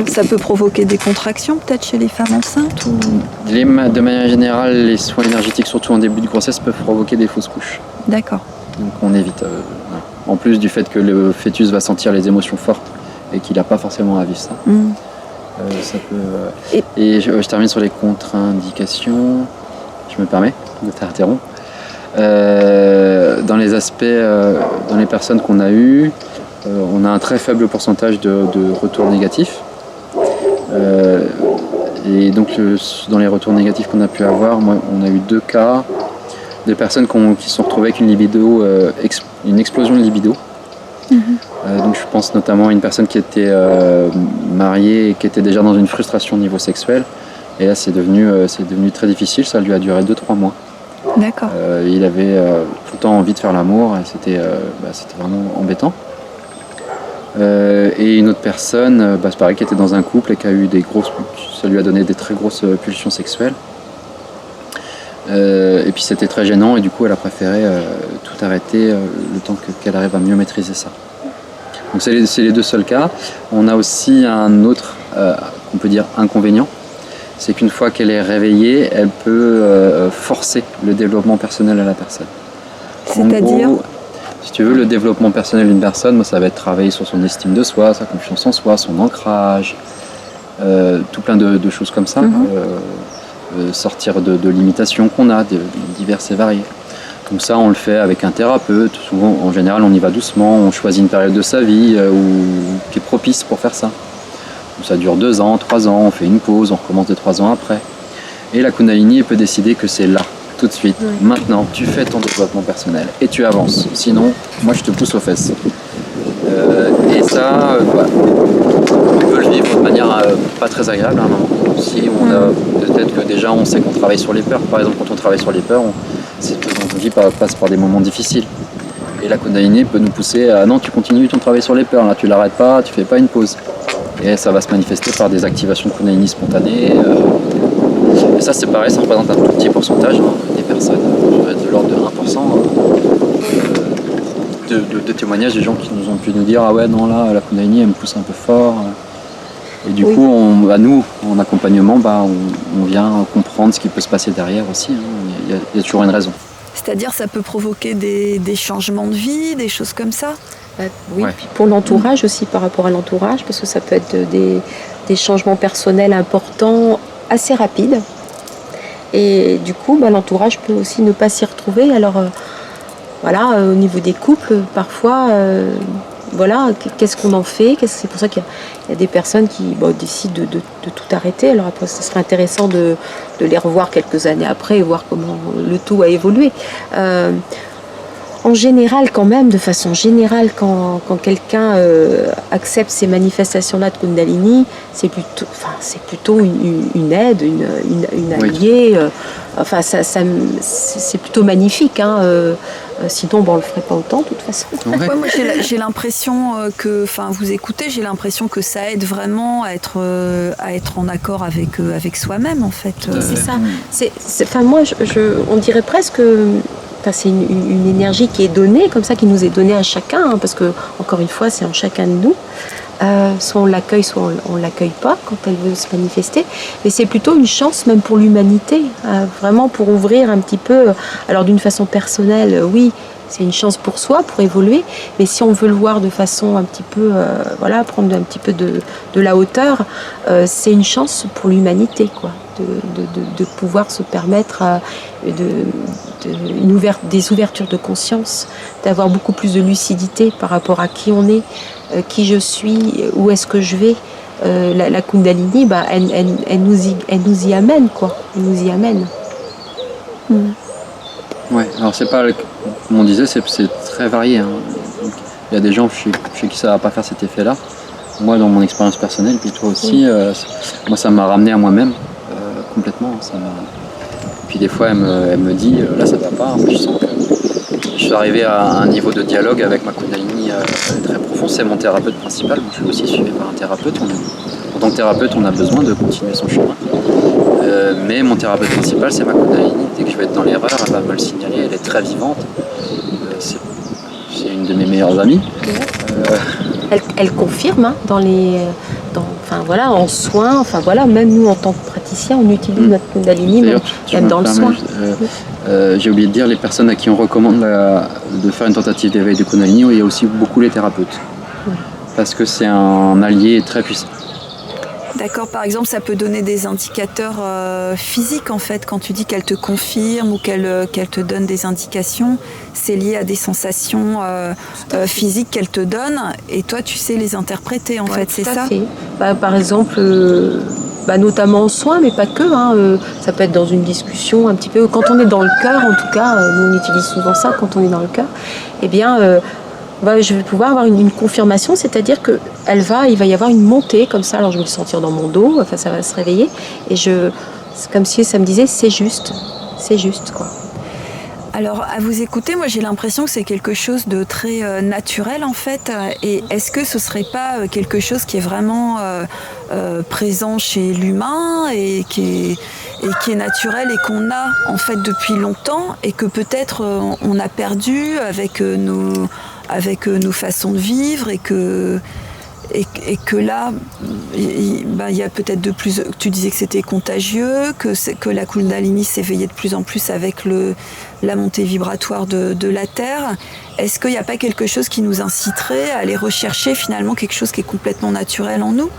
Ça peut provoquer des contractions peut-être chez les femmes enceintes ou... De manière générale, les soins énergétiques, surtout en début de grossesse, peuvent provoquer des fausses couches. D'accord. Donc on évite. En plus du fait que le fœtus va sentir les émotions fortes et qu'il n'a pas forcément à vivre ça. Ça peut, et je termine sur les contre-indications. Je me permets de t'interrompre. Dans les aspects, dans les personnes qu'on a eues, on a un très faible pourcentage de retours négatifs. Et donc dans les retours négatifs qu'on a pu avoir, on a eu 2 cas de personnes qui se sont retrouvées avec une libido, une explosion de libido. Donc je pense notamment à une personne qui était mariée et qui était déjà dans une frustration au niveau sexuel. Et là c'est devenu très difficile, ça lui a duré 2-3 mois. D'accord. Il avait tout le temps envie de faire l'amour et c'était vraiment embêtant. Et une autre personne, c'est pareil, qui était dans un couple et qui a eu ça lui a donné des très grosses pulsions sexuelles. Et puis c'était très gênant et du coup elle a préféré tout arrêter le temps qu'elle arrive à mieux maîtriser ça. Donc c'est les 2 seuls cas. On a aussi un autre, on peut dire, inconvénient. C'est qu'une fois qu'elle est réveillée, elle peut forcer le développement personnel à la personne. C'est-à-dire ? Si tu veux, le développement personnel d'une personne, ça va être travailler sur son estime de soi, sa confiance en soi, son ancrage, tout plein de choses comme ça. Sortir de limitations qu'on a, diverses et variées. Donc ça, on le fait avec un thérapeute. Souvent, en général, on y va doucement. On choisit une période de sa vie qui est propice pour faire ça. Donc ça dure 2 ans, 3 ans. On fait une pause, on recommence 2-3 ans après. Et la Kundalini peut décider que c'est là, tout de suite. Maintenant, tu fais ton développement personnel et tu avances. Sinon, moi, je te pousse aux fesses. Et ça, on peut le vivre de manière pas très agréable à un moment. Si on a peut-être que déjà on sait qu'on travaille sur les peurs. Par exemple, quand on travaille sur les peurs, notre vie passe par des moments difficiles. Et la Kundalini peut nous pousser à non, tu continues ton travail sur les peurs, là tu l'arrêtes pas, tu fais pas une pause. Et ça va se manifester par des activations de Kundalini spontanées. Et ça c'est pareil, ça représente un tout petit pourcentage des personnes, de l'ordre de 1%. De témoignages des gens qui nous ont pu nous dire ah ouais non là la Kundalini elle me pousse un peu fort. Et du coup nous en accompagnement on vient comprendre ce qui peut se passer derrière aussi. Il y a toujours une raison. C'est-à-dire ça peut provoquer des changements de vie, des choses comme ça. Oui, puis pour l'entourage aussi, par rapport à l'entourage, parce que ça peut être des changements personnels importants, assez rapides. Et du coup, l'entourage peut aussi ne pas s'y retrouver. Alors, au niveau des couples, parfois, voilà, qu'est-ce qu'on en fait? C'est pour ça qu'il y a des personnes qui décident de tout arrêter. Alors après, ce serait intéressant de les revoir quelques années après et voir comment le tout a évolué. En général, quand même, de façon générale, quand quelqu'un accepte ces manifestations-là de Kundalini, c'est plutôt une aide, une alliée. C'est plutôt magnifique. Sinon, on ne le ferait pas autant, de toute façon. Ouais, moi, j'ai l'impression que, vous écoutez, j'ai l'impression que ça aide vraiment à être en accord avec soi-même, en fait. C'est ça. Moi, on dirait presque. C'est une énergie qui est donnée, comme ça, qui nous est donnée à chacun, parce que, encore une fois, c'est en chacun de nous. Soit on l'accueille, soit on ne l'accueille pas quand elle veut se manifester. Mais c'est plutôt une chance même pour l'humanité, vraiment pour ouvrir un petit peu. Alors d'une façon personnelle, oui, c'est une chance pour soi, pour évoluer. Mais si on veut le voir de façon un petit peu, prendre un petit peu de la hauteur, c'est une chance pour l'humanité, quoi, de pouvoir se permettre des ouvertures de conscience, d'avoir beaucoup plus de lucidité par rapport à qui on est, qui je suis, où est-ce que je vais. La Kundalini, elle nous y amène, quoi. Elle nous y amène. Ouais, alors c'est pas, comme on disait, c'est très varié. Donc, il y a des gens chez qui ça va pas faire cet effet-là. Moi, dans mon expérience personnelle, puis toi aussi, moi ça m'a ramené à moi-même complètement. Puis des fois, elle me dit, là ça va pas. Je sens que je suis arrivé à un niveau de dialogue avec ma Kundalini très profond. C'est mon thérapeute principal. Moi, je suis aussi suivi par un thérapeute. En tant que thérapeute, on a besoin de continuer son chemin. Mais mon thérapeute principal, c'est ma Kundalini. Dès que je vais être dans l'erreur, elle va me le signaler. Elle est très vivante. C'est une de mes meilleures amies. Elle confirme en soins, même nous en tant que praticiens, on utilise notre Kundalini, même dans le soin. J'ai oublié de dire, les personnes à qui on recommande de faire une tentative d'éveil de Kundalini, il y a aussi beaucoup les thérapeutes. Parce que c'est un allié très puissant. D'accord, par exemple, ça peut donner des indicateurs physiques, en fait, quand tu dis qu'elle te confirme ou qu'elle te donne des indications, c'est lié à des sensations physiques qu'elle te donne, et toi, tu sais les interpréter, en fait, c'est ça? Fait. Par exemple, notamment en soins, mais pas que, ça peut être dans une discussion un petit peu, quand on est dans le cœur, en tout cas, nous on utilise souvent ça, quand on est dans le cœur, je vais pouvoir avoir une confirmation, c'est-à-dire qu'il va y avoir une montée comme ça, alors je vais le sentir dans mon dos, ça va se réveiller, et c'est comme si ça me disait c'est juste, quoi. Alors, à vous écouter, moi j'ai l'impression que c'est quelque chose de très naturel en fait. Et est-ce que ce serait pas quelque chose qui est vraiment présent chez l'humain et qui est naturel et qu'on a en fait depuis longtemps et que peut-être on a perdu avec nos façons de vivre et que là, il y a peut-être de plus. Tu disais que c'était contagieux, que la Kundalini s'éveillait de plus en plus avec la montée vibratoire de la Terre. Est-ce qu'il n'y a pas quelque chose qui nous inciterait à aller rechercher finalement quelque chose qui est complètement naturel en nous?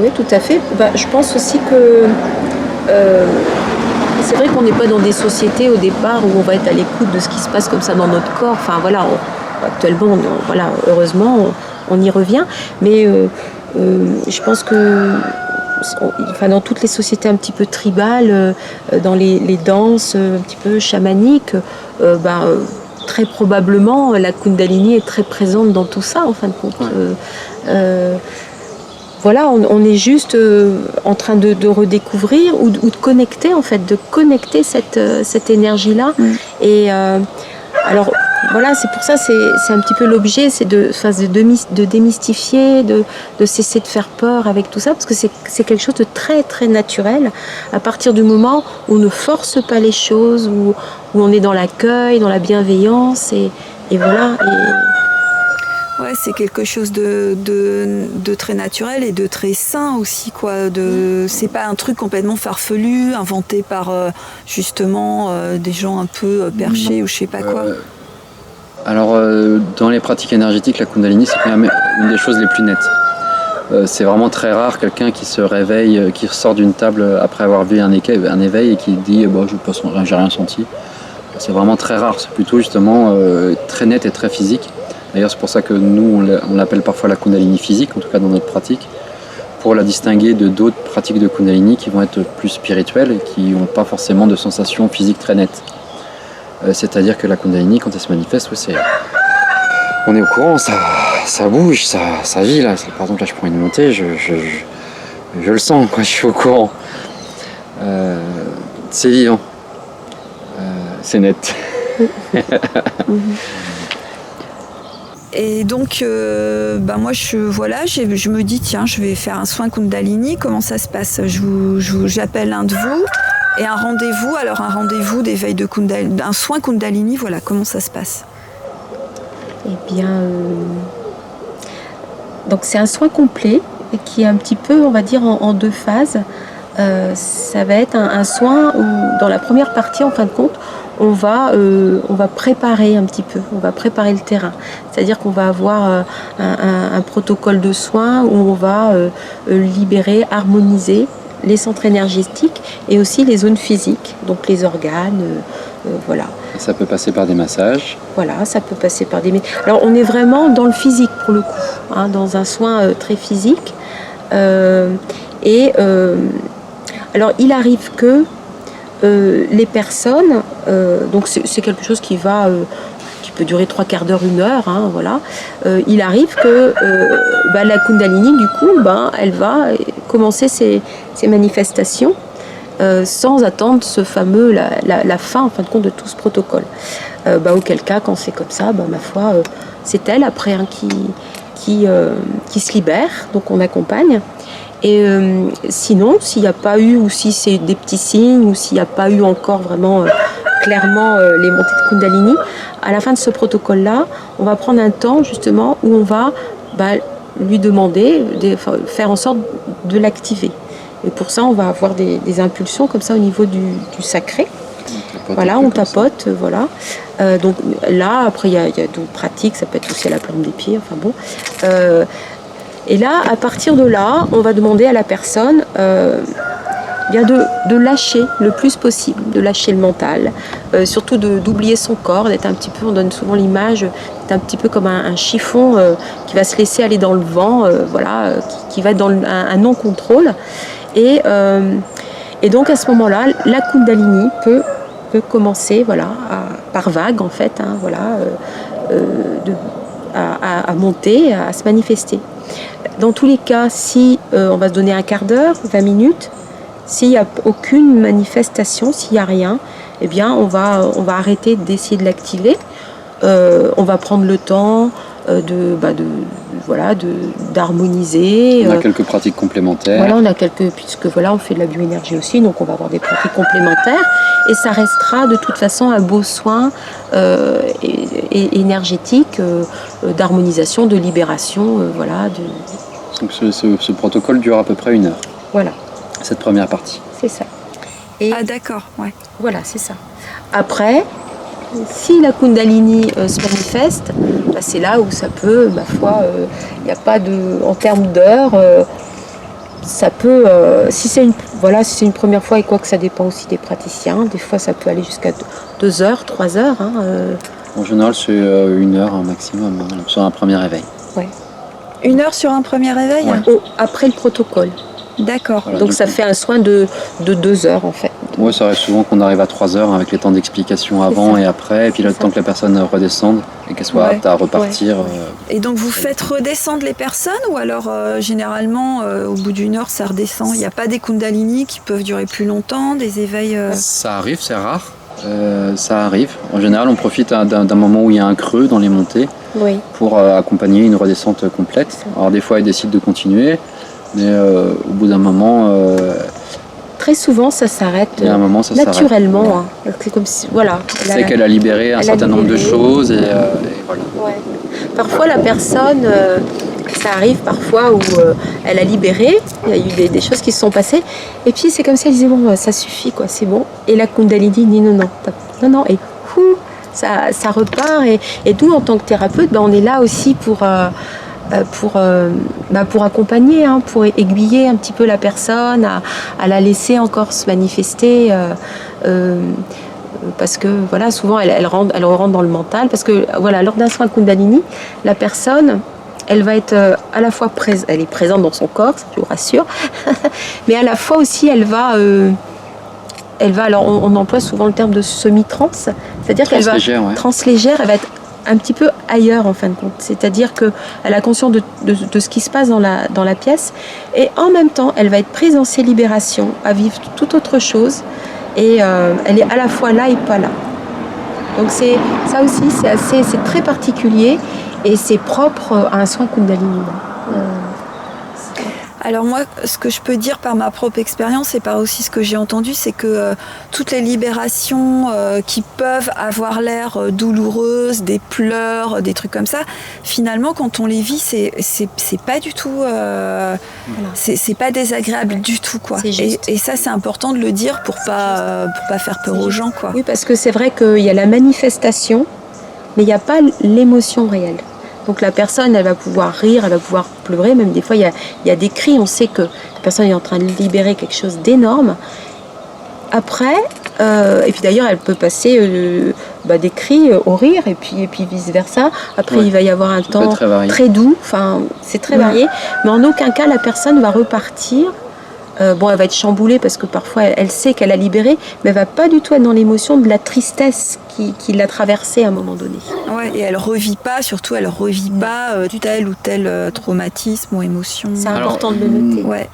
Oui, tout à fait. Je pense aussi que c'est vrai qu'on n'est pas dans des sociétés au départ où on va être à l'écoute de ce qui se passe comme ça dans notre corps. Actuellement, heureusement, on y revient, mais je pense que dans toutes les sociétés un petit peu tribales, dans les danses un petit peu chamaniques, très probablement la Kundalini est très présente dans tout ça en fin de compte. On est juste en train de redécouvrir ou de connecter en fait, de connecter cette énergie-là. Et alors c'est pour ça, c'est un petit peu l'objet, c'est de démystifier, de cesser de faire peur avec tout ça, parce que c'est quelque chose de très très naturel, à partir du moment où on ne force pas les choses, où on est dans l'accueil, dans la bienveillance, et voilà. Ouais, c'est quelque chose de très naturel et de très sain aussi, quoi. C'est pas un truc complètement farfelu, inventé par justement des gens un peu perchés ou je sais pas quoi. Alors, dans les pratiques énergétiques, la Kundalini, c'est quand même une des choses les plus nettes. C'est vraiment très rare quelqu'un qui se réveille, qui sort d'une table après avoir vu un éveil et qui dit j'ai rien senti. C'est vraiment très rare, c'est plutôt justement très net et très physique, D'ailleurs, c'est pour ça que nous, on l'appelle parfois la Kundalini physique, en tout cas dans notre pratique, pour la distinguer de d'autres pratiques de Kundalini qui vont être plus spirituelles et qui n'ont pas forcément de sensations physiques très nettes. C'est-à-dire que la Kundalini, quand elle se manifeste, on est au courant, ça bouge, ça vit. Là. Par exemple, là, je prends une montée, je le sens, quoi, je suis au courant. C'est vivant. C'est net. Et donc, moi, je me dis, tiens, je vais faire un soin Kundalini. Comment ça se passe? J'appelle un de vous et un rendez-vous. Alors, un rendez-vous d'éveil de Kundalini, un soin Kundalini, voilà, comment ça se passe? Eh bien, donc c'est un soin complet qui est un petit peu, on va dire, en deux phases. Ça va être un soin où, dans la première partie, en fin de compte, on va préparer un petit peu, on va préparer le terrain. C'est-à-dire qu'on va avoir un protocole de soins où on va libérer, harmoniser les centres énergétiques et aussi les zones physiques, donc les organes, voilà. Ça peut passer par des massages. Voilà, ça peut passer par des... Alors on est vraiment dans le physique pour le coup, hein, dans un soin très physique. Alors il arrive que les personnes, donc c'est quelque chose qui peut durer 3/4 d'heure, 1 heure, hein, voilà. Il arrive que la Kundalini, du coup, elle va commencer ses manifestations sans attendre ce fameux, la fin, en fin de compte, de tout ce protocole. Auquel cas, quand c'est comme ça, ma foi, c'est elle, après, hein, qui se libère, donc on accompagne. Et sinon, s'il n'y a pas eu, ou si c'est des petits signes, ou s'il n'y a pas eu encore vraiment clairement les montées de Kundalini, à la fin de ce protocole-là, on va prendre un temps justement où on va lui demander, faire en sorte de l'activer. Et pour ça, on va avoir des impulsions comme ça au niveau du sacré. Voilà, on tapote, voilà. Donc là, après, il y a d'autres pratiques, ça peut être aussi à la plante des pieds, enfin bon. Et là, à partir de là, on va demander à la personne de lâcher le plus possible, de lâcher le mental, surtout d'oublier son corps, d'être un petit peu, on donne souvent l'image, d'être un petit peu comme un chiffon qui va se laisser aller dans le vent, voilà, qui va être dans un non-contrôle. Et donc à ce moment-là, la Kundalini peut commencer, voilà, par vague en fait, hein, voilà, à monter, à se manifester. Dans tous les cas, si on va se donner 1/4 d'heure, 20 minutes, s'il n'y a aucune manifestation, s'il n'y a rien, eh bien on va arrêter d'essayer de l'activer. On va prendre le temps d'harmoniser. On a quelques pratiques complémentaires. Voilà, puisque voilà, on fait de la bioénergie aussi, donc on va avoir des pratiques complémentaires. Et ça restera de toute façon un beau soin énergétique, d'harmonisation, de libération, voilà. Donc ce protocole dure à peu près 1 heure. Voilà. Cette première partie. C'est ça. Ah d'accord, ouais. Voilà, c'est ça. Après, si la Kundalini se manifeste, c'est là où ça peut, ma foi, il n'y a pas de... En termes d'heures, ça peut... si c'est une première fois, et quoi que ça dépend aussi des praticiens, des fois ça peut aller jusqu'à 2 heures, 3 heures. Hein, En général, c'est 1 heure un maximum, hein, sur un premier réveil. Ouais. 1 heure sur un premier réveil, ouais. Hein. Après le protocole. D'accord. Voilà, donc ça fait un soin de 2 heures en fait. Oui, ça arrive souvent qu'on arrive à 3 heures avec les temps d'explication avant et après, et puis le temps que la personne redescende et qu'elle soit apte à repartir. Ouais. Et donc vous faites redescendre les personnes ou alors généralement au bout d'1 heure ça redescend? Il n'y a pas des Kundalini qui peuvent durer plus longtemps, des éveils Ça arrive, c'est rare. Ça arrive. En général, on profite d'un moment où il y a un creux dans les montées pour accompagner une redescente complète. Alors des fois, ils décident de continuer, mais au bout d'un moment... Très souvent, ça s'arrête naturellement. Hein. C'est comme si, voilà. C'est qu'elle a libéré un certain nombre de choses et voilà. Ouais. Parfois, la personne, ça arrive parfois où elle a libéré, il y a eu des choses qui se sont passées, et puis c'est comme si elle disait bon, ça suffit, quoi, c'est bon. Et la Kundalini dit non, et ça repart. Et nous, en tant que thérapeute, on est là aussi pour accompagner, hein, pour aiguiller un petit peu la personne, à la laisser encore se manifester. parce que voilà, souvent elle rentre dans le mental, parce que voilà, lors d'un soin Kundalini, la personne, elle va être à la fois elle est présente dans son corps, ça je vous rassure, mais à la fois aussi elle va alors on emploie souvent le terme de semi-trance, c'est-à-dire qu'elle va translégère, elle va être un petit peu ailleurs en fin de compte, c'est-à-dire qu'elle a conscience de ce qui se passe dans la pièce, et en même temps elle va être prise dans ses libérations, à vivre toute autre chose, et elle est à la fois là et pas là. Donc ça aussi c'est très particulier, et c'est propre à un soin Kundalini. Alors moi, ce que je peux dire par ma propre expérience et par aussi ce que j'ai entendu, c'est que toutes les libérations qui peuvent avoir l'air douloureuses, des pleurs, des trucs comme ça, finalement, quand on les vit, c'est pas du tout, c'est pas désagréable du tout, quoi. Et ça, c'est important de le dire pour pas faire peur aux gens, quoi. Oui, parce que c'est vrai qu'il y a la manifestation, mais il n'y a pas l'émotion réelle. Donc la personne, elle va pouvoir rire, elle va pouvoir pleurer, même des fois il y a des cris, on sait que la personne est en train de libérer quelque chose d'énorme. Après, et puis d'ailleurs elle peut passer des cris au rire, et puis vice versa. Après il va y avoir un temps très doux, enfin c'est très varié, mais en aucun cas la personne va repartir. Elle va être chamboulée parce que parfois elle sait qu'elle a libéré, mais elle va pas du tout être dans l'émotion de la tristesse qui l'a traversée à un moment donné. Ouais, et elle revit pas tel ou tel traumatisme ou émotion. C'est important de le noter. Ouais.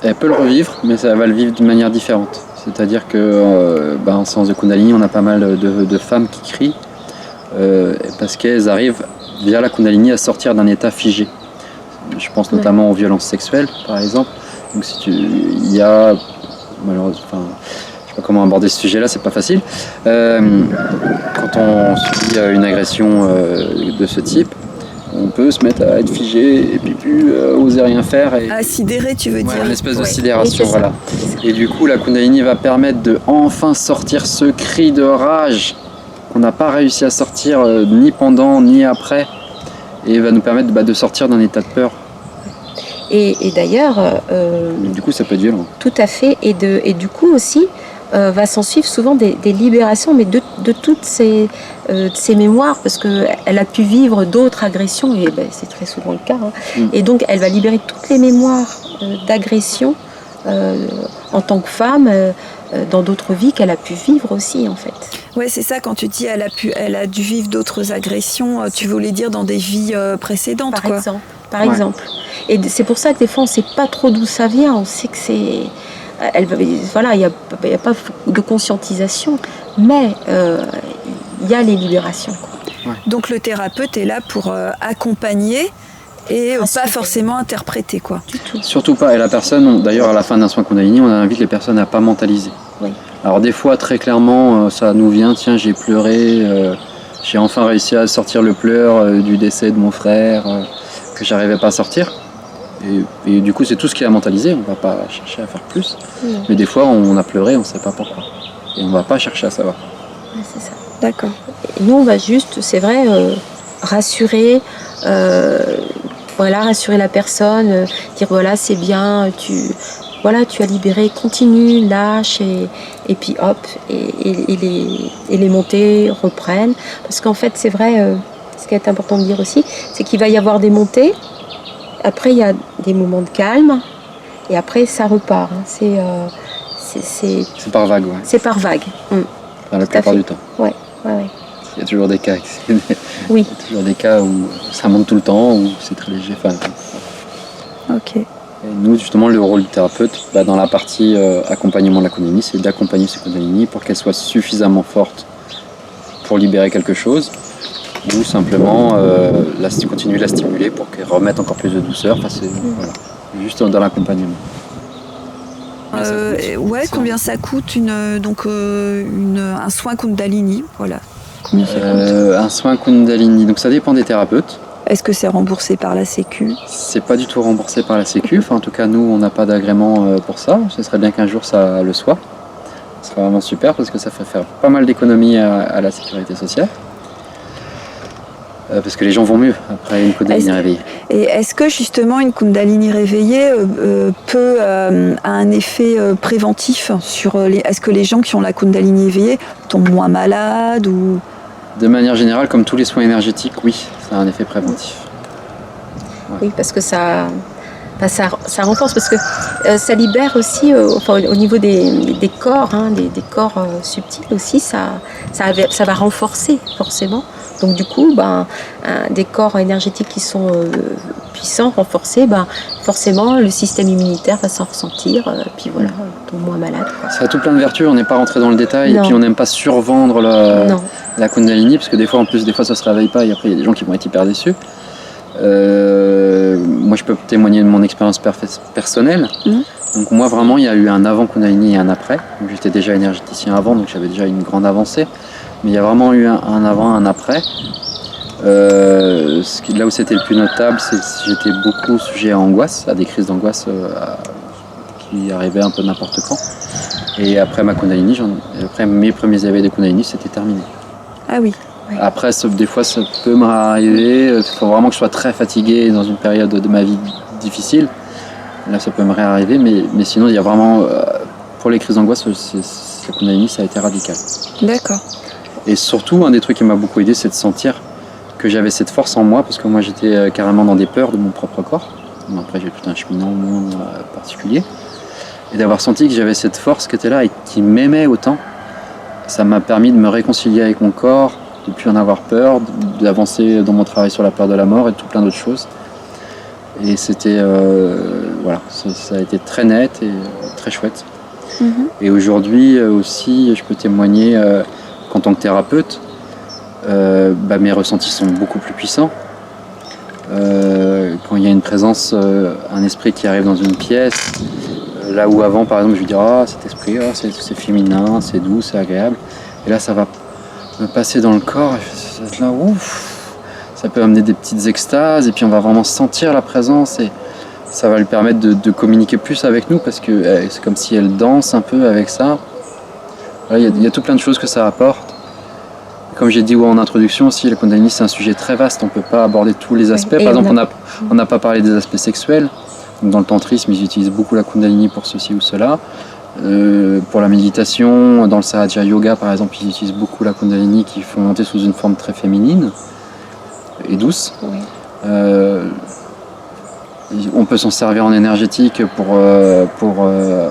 Elle peut le revivre, mais ça va le vivre d'une manière différente. C'est-à-dire que en séance de Kundalini, on a pas mal de femmes qui crient parce qu'elles arrivent via la Kundalini à sortir d'un état figé. Je pense notamment aux violences sexuelles, par exemple. Donc il y a malheureusement, je sais pas comment aborder ce sujet-là, c'est pas facile. Quand on subit une agression de ce type, on peut se mettre à être figé et puis plus oser rien faire. À sidérer, tu veux dire. Une espèce de sidération, voilà. Et du coup, la Kundalini va permettre de enfin sortir ce cri de rage qu'on n'a pas réussi à sortir ni pendant ni après, et va nous permettre de sortir d'un état de peur. Et d'ailleurs... du coup, ça peut être violent. Tout à fait. Et du coup aussi, va s'en suivre souvent des libérations, mais de toutes ces mémoires, parce qu'elle a pu vivre d'autres agressions, et c'est très souvent le cas. Et donc, elle va libérer toutes les mémoires d'agression en tant que femme, dans d'autres vies qu'elle a pu vivre aussi, en fait. Ouais, c'est ça, quand tu dis elle a dû vivre d'autres agressions, tu voulais dire dans des vies précédentes, Par exemple. Et c'est pour ça que des fois, on ne sait pas trop d'où ça vient. On sait que c'est... il n'y a pas de conscientisation, mais il y a les libérations. Ouais. Donc le thérapeute est là pour accompagner et pas forcément interpréter, quoi. Du tout. Surtout pas. Et la personne, d'ailleurs, à la fin d'un soin Kundalini, on invite les personnes à ne pas mentaliser. Oui. Alors des fois, très clairement, ça nous vient, tiens, j'ai pleuré, j'ai enfin réussi à sortir le pleur du décès de mon frère, que j'arrivais pas à sortir. Et du coup, c'est tout ce qui est à mentaliser, on va pas chercher à faire plus. Mais des fois, on a pleuré, on ne sait pas pourquoi. Et on ne va pas chercher à savoir. C'est ça. D'accord. Et nous, on va juste, c'est vrai, rassurer, rassurer la personne, dire voilà, c'est bien, tu as libéré, continue, lâche, et puis hop, et les montées reprennent. Parce qu'en fait, c'est vrai, ce qui est important de dire aussi, c'est qu'il va y avoir des montées. Après, il y a des moments de calme, et après, ça repart. C'est par vague, ouais. C'est par vague. Enfin, la plupart du temps. Ouais. Il y a toujours des cas. Oui. Il y a toujours des cas où ça monte tout le temps, où c'est très léger. Ok. Et nous, justement, le rôle du thérapeute, dans la partie accompagnement de la Kundalini, c'est d'accompagner ces Kundalini pour qu'elle soit suffisamment forte pour libérer quelque chose, ou simplement continuer de la stimuler pour qu'elle remette encore plus de douceur. Juste dans l'accompagnement. Combien ça coûte un soin Kundalini, voilà. Un soin Kundalini, donc ça dépend des thérapeutes. Est-ce que c'est remboursé par la Sécu ? C'est pas du tout remboursé par la Sécu. Enfin, en tout cas, nous, on n'a pas d'agrément pour ça. Ce serait bien qu'un jour ça le soit. Ce serait vraiment super parce que ça ferait faire pas mal d'économies à la sécurité sociale. parce que les gens vont mieux après une Kundalini réveillée. Et est-ce que justement une Kundalini réveillée a un effet préventif sur est-ce que les gens qui ont la Kundalini éveillée tombent moins malades ou... De manière générale, comme tous les soins énergétiques, oui, ça a un effet préventif. Ouais. Oui, parce que ça renforce, parce que ça libère aussi, au niveau des corps, des corps subtils aussi, ça va renforcer forcément. Donc du coup, des corps énergétiques qui sont puissants, renforcés, forcément le système immunitaire va s'en ressentir, puis voilà, tombe moins malade. Ça a tout plein de vertus, on n'est pas rentré dans le détail, Non. et puis on n'aime pas survendre la Kundalini, parce que des fois ça se réveille pas, et après il y a des gens qui vont être hyper déçus. Moi je peux témoigner de mon expérience personnelle. Donc moi vraiment il y a eu un avant Kundalini et un après. Donc, j'étais déjà énergéticien avant, donc j'avais déjà une grande avancée. Mais il y a vraiment eu un avant, un après. Là où c'était le plus notable, c'est que j'étais beaucoup sujet à angoisse, à des crises d'angoisse qui arrivaient un peu n'importe quand. Et après ma Kundalini, après mes premiers éveils de Kundalini, c'était terminé. Ah oui. Ouais. Après, des fois, ça peut m'arriver. Il faut vraiment que je sois très fatigué dans une période de ma vie difficile. Là, ça peut me réarriver, mais sinon, il y a vraiment, pour les crises d'angoisse, la Kundalini, ça a été radical. D'accord. Et surtout, un des trucs qui m'a beaucoup aidé, c'est de sentir que j'avais cette force en moi, parce que moi, j'étais carrément dans des peurs de mon propre corps. Bon, après, j'ai tout un cheminement particulier. Et d'avoir senti que j'avais cette force qui était là et qui m'aimait autant, ça m'a permis de me réconcilier avec mon corps, de ne plus en avoir peur, d'avancer dans mon travail sur la peur de la mort et tout plein d'autres choses. Et c'était, voilà, ça a été très net et très chouette. Et aujourd'hui aussi, je peux témoigner qu'en tant que thérapeute, mes ressentis sont beaucoup plus puissants. Quand il y a une présence, un esprit qui arrive dans une pièce, là où avant, par exemple, je lui dirais cet esprit, c'est féminin, c'est doux, c'est agréable. Et là, ça va me passer dans le corps, et là, ouf, ça peut amener des petites extases, et puis on va vraiment sentir la présence, et ça va lui permettre de communiquer plus avec nous, parce que c'est comme si elle danse un peu avec ça. Voilà, il y a tout plein de choses que ça apporte. Comme j'ai dit en introduction aussi, la Kundalini c'est un sujet très vaste, on ne peut pas aborder tous les aspects. Par exemple, on n'a pas parlé des aspects sexuels. Donc, dans le tantrisme, ils utilisent beaucoup la Kundalini pour ceci ou cela. Pour la méditation, dans le Sahaja Yoga par exemple, ils utilisent beaucoup la Kundalini qui font monter sous une forme très féminine et douce. Oui. On peut s'en servir en énergétique pour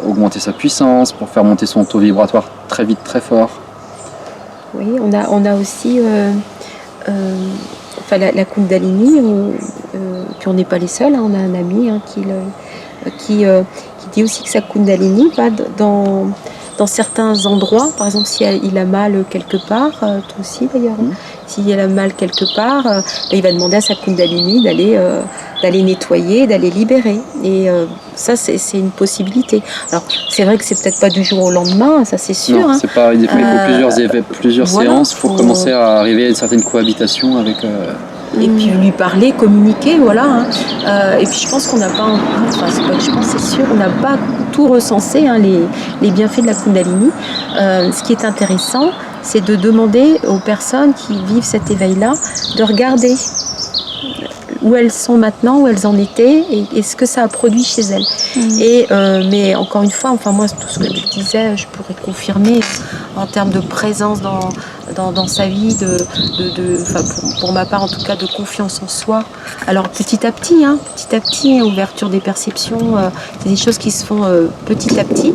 augmenter sa puissance, pour faire monter son taux vibratoire très vite, très fort. Oui, on a aussi la Kundalini, puis on n'est pas les seuls, on a un ami qui dit aussi que sa Kundalini va dans certains endroits, par exemple si il a mal quelque part, toi aussi d'ailleurs, s'il a mal quelque part, il va demander à sa Kundalini d'aller nettoyer, d'aller libérer. Et ça, c'est une possibilité. Alors, c'est vrai que c'est peut-être pas du jour au lendemain, ça c'est sûr. Non, c'est pas, il faut plusieurs séances pour commencer à arriver à une certaine cohabitation avec... Et puis lui parler, communiquer, voilà. Et puis je pense qu'on n'a pas, c'est sûr, on n'a pas tout recensé, les bienfaits de la Kundalini. Ce qui est intéressant, c'est de demander aux personnes qui vivent cet éveil-là de regarder où elles sont maintenant, où elles en étaient et ce que ça a produit chez elles. Mais encore une fois, moi, tout ce que tu disais, je pourrais confirmer en termes de présence dans sa vie, pour ma part en tout cas, de confiance en soi. Alors petit à petit, ouverture des perceptions, c'est des choses qui se font petit à petit.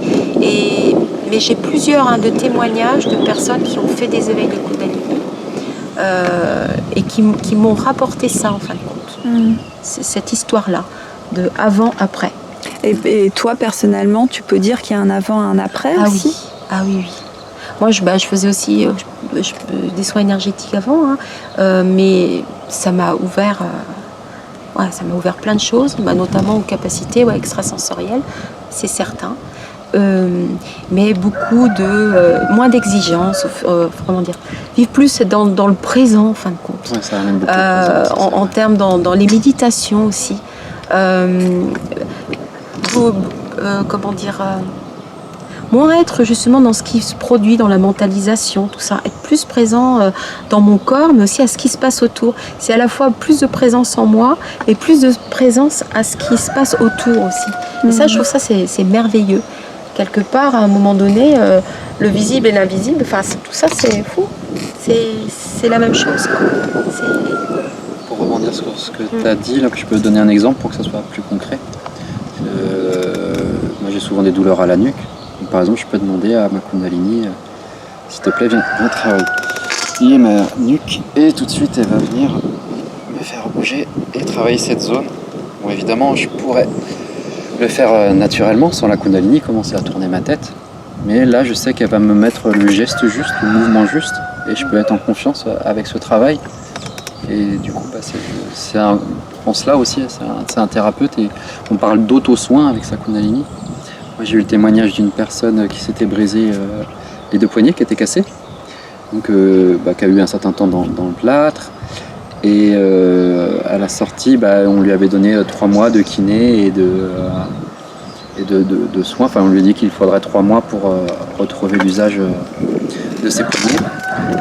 Mais j'ai plusieurs de témoignages de personnes qui ont fait des éveils de Kundalini et qui m'ont rapporté ça en fin de compte. C'est cette histoire-là, de avant-après. Et toi, personnellement, tu peux dire qu'il y a un avant et un après aussi ? Oui. Moi, je faisais aussi des soins énergétiques avant, mais ça m'a ouvert plein de choses, notamment aux capacités extrasensorielles, c'est certain. Mais beaucoup moins d'exigence, vivre plus dans le présent en fin de compte. Ouais, ça amène beaucoup de présence, en termes dans les méditations aussi. moins être justement dans ce qui se produit, dans la mentalisation, tout ça, être plus présent dans mon corps, mais aussi à ce qui se passe autour. C'est à la fois plus de présence en moi et plus de présence à ce qui se passe autour aussi. Et ça, je trouve ça, c'est merveilleux. Quelque part, à un moment donné, le visible et l'invisible, enfin, tout ça, c'est fou. C'est la même chose, quoi. Pour rebondir sur ce que tu as dit, là, je peux donner un exemple pour que ça soit plus concret. Moi, j'ai souvent des douleurs à la nuque. Donc, par exemple, je peux demander à ma Kundalini, s'il te plaît, viens travailler ma nuque. Et tout de suite, elle va venir me faire bouger et travailler cette zone. Bon, évidemment, je pourrais le faire naturellement, sans la Kundalini, commencer à tourner ma tête. Mais là, je sais qu'elle va me mettre le geste juste, le mouvement juste. Et je peux être en confiance avec ce travail. Et du coup, je pense là aussi, c'est un thérapeute et on parle d'auto-soin avec sa Kundalini. Moi, j'ai eu le témoignage d'une personne qui s'était brisé les 2 poignets, qui étaient cassés, donc qui a eu un certain temps dans le plâtre. Et à la sortie, on lui avait donné 3 mois de kiné et de soins. Enfin, on lui a dit qu'il faudrait 3 mois pour retrouver l'usage de ses poignets.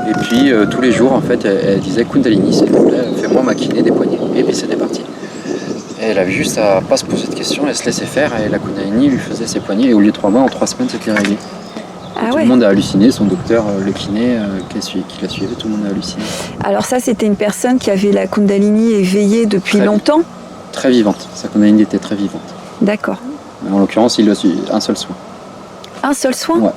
Et puis tous les jours, en fait, elle disait Kundalini, s'il te plaît, fais-moi ma kiné des poignets. Et puis c'était parti. Et elle avait juste à pas se poser de questions, elle se laissait faire et la Kundalini lui faisait ses poignets. Et au lieu de 3 mois, en 3 semaines, c'était réglé. Tout le monde a halluciné, son docteur, le kiné qui la suivait, tout le monde a halluciné. Alors ça, c'était une personne qui avait la Kundalini éveillée depuis longtemps ? Très vivante, sa Kundalini était très vivante. D'accord. En l'occurrence, il a su un seul soin. Un seul soin ? Ouais.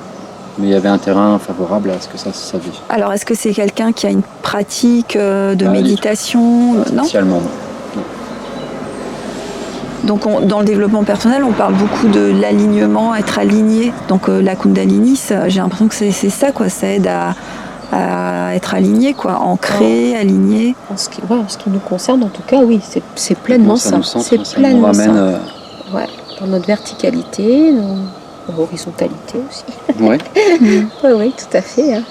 Mais il y avait un terrain favorable à ce que ça vive. Alors, est-ce que c'est quelqu'un qui a une pratique de méditation ? Non ? Spécialement, non. Donc, dans le développement personnel, on parle beaucoup de l'alignement, être aligné. Donc, la Kundalini, j'ai l'impression que c'est ça, quoi. Ça aide à être aligné, quoi. Ancré, aligné. En ce qui nous concerne, en tout cas, oui, c'est pleinement ça. C'est pleinement ça. Ouais, dans notre verticalité, horizontalité aussi. Ouais. Oui, tout à fait. Hein.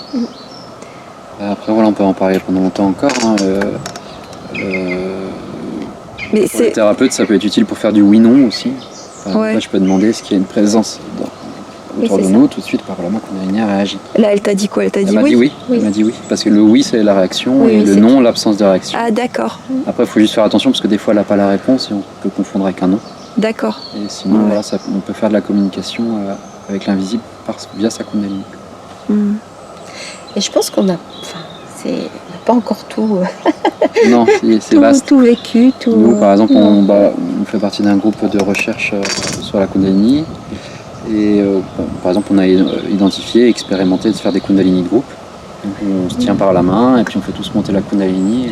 Après, voilà, on peut en parler pendant longtemps encore. Hein. Mais pour les thérapeutes, ça peut être utile pour faire du oui-non aussi. Là, je peux demander est-ce qu'il y a une présence autour de nous, tout de suite, par la main Kundalini a réagi. Là, elle t'a dit quoi ? Elle m'a dit oui. Elle m'a dit oui. Parce que le oui, c'est la réaction et le non, l'absence de réaction. Ah, d'accord. Après, il faut juste faire attention parce que des fois, elle n'a pas la réponse et on peut confondre avec un non. D'accord. Et sinon, voilà, on peut faire de la communication avec l'invisible via sa Kundalini. Et je pense qu'on n'a pas encore tout. Non, c'est vaste. Tout vécu. Tout... Nous, par exemple, on fait partie d'un groupe de recherche sur la Kundalini. Et par exemple, on a identifié, expérimenté de faire des Kundalini de groupe. Donc, on se tient par la main et puis on fait tous monter la Kundalini.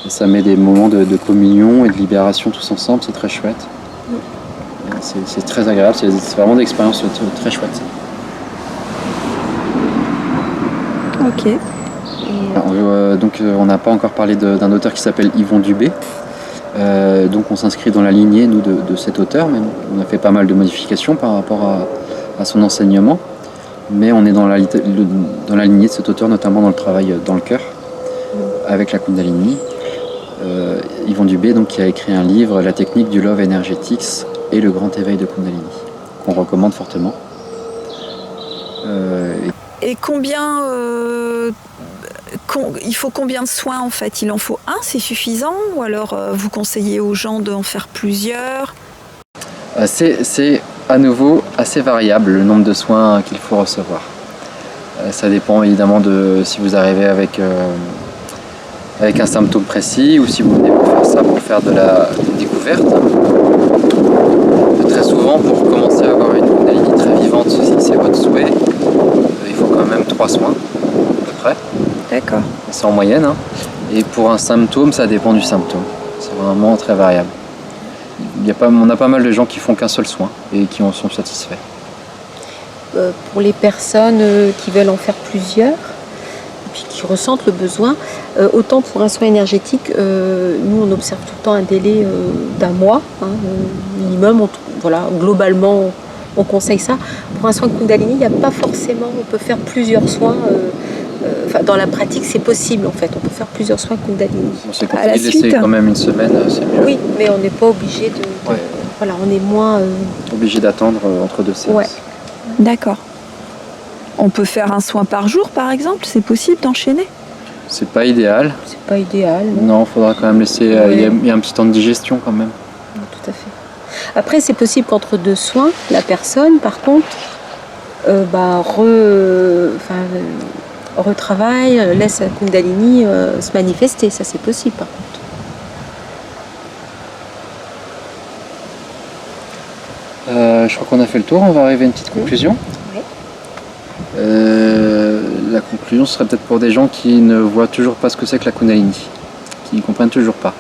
Et ça met des moments de communion et de libération tous ensemble, c'est très chouette. C'est très agréable, c'est vraiment des expériences très chouettes. Ok. Donc on n'a pas encore parlé d'un auteur qui s'appelle Yvon Dubé. Donc on s'inscrit dans la lignée, nous, de cet auteur. Même. On a fait pas mal de modifications par rapport à son enseignement. Mais on est dans la lignée de cet auteur, notamment dans le travail dans le cœur, avec la Kundalini. Yvon Dubé, donc, qui a écrit un livre, La technique du Love Energetics et le grand éveil de Kundalini, qu'on recommande fortement. Et combien il faut combien de soins en fait ? Il en faut un, c'est suffisant ? Ou alors vous conseillez aux gens d'en faire plusieurs ? C'est à nouveau assez variable le nombre de soins qu'il faut recevoir. Ça dépend évidemment de si vous arrivez avec un symptôme précis ou si vous venez pour faire ça pour faire de la découverte. Très souvent, pour commencer à avoir une Kundalini très vivante, si c'est votre souhait, il faut quand même 3 soins à peu près. D'accord. C'est en moyenne. Hein. Et pour un symptôme, ça dépend du symptôme. C'est vraiment très variable. On a pas mal de gens qui font qu'un seul soin et qui en sont satisfaits. Pour les personnes qui veulent en faire plusieurs, et puis qui ressentent le besoin, autant pour un soin énergétique, nous on observe tout le temps un délai d'1 mois, minimum. Globalement, on conseille ça. Pour un soin Kundalini, il n'y a pas forcément, on peut faire plusieurs soins. Dans la pratique, c'est possible en fait. On peut faire plusieurs soins Kundalini. C'est conseillé de laisser quand même une semaine, c'est mieux. Oui, mais on n'est pas obligé de. Voilà, on est moins. Obligé d'attendre entre 2 séances. Ouais. D'accord. On peut faire un soin par jour, par exemple? C'est possible d'enchaîner? C'est pas idéal. C'est pas idéal. Non, il faudra quand même laisser. Il y a un petit temps de digestion quand même. Tout à fait. Après, c'est possible qu'entre 2 soins, la personne, par contre, retravaille, laisse la Kundalini se manifester. Ça, c'est possible, par contre. Je crois qu'on a fait le tour, on va arriver à une petite conclusion. Oui. La conclusion serait peut-être pour des gens qui ne voient toujours pas ce que c'est que la Kundalini, qui ne comprennent toujours pas.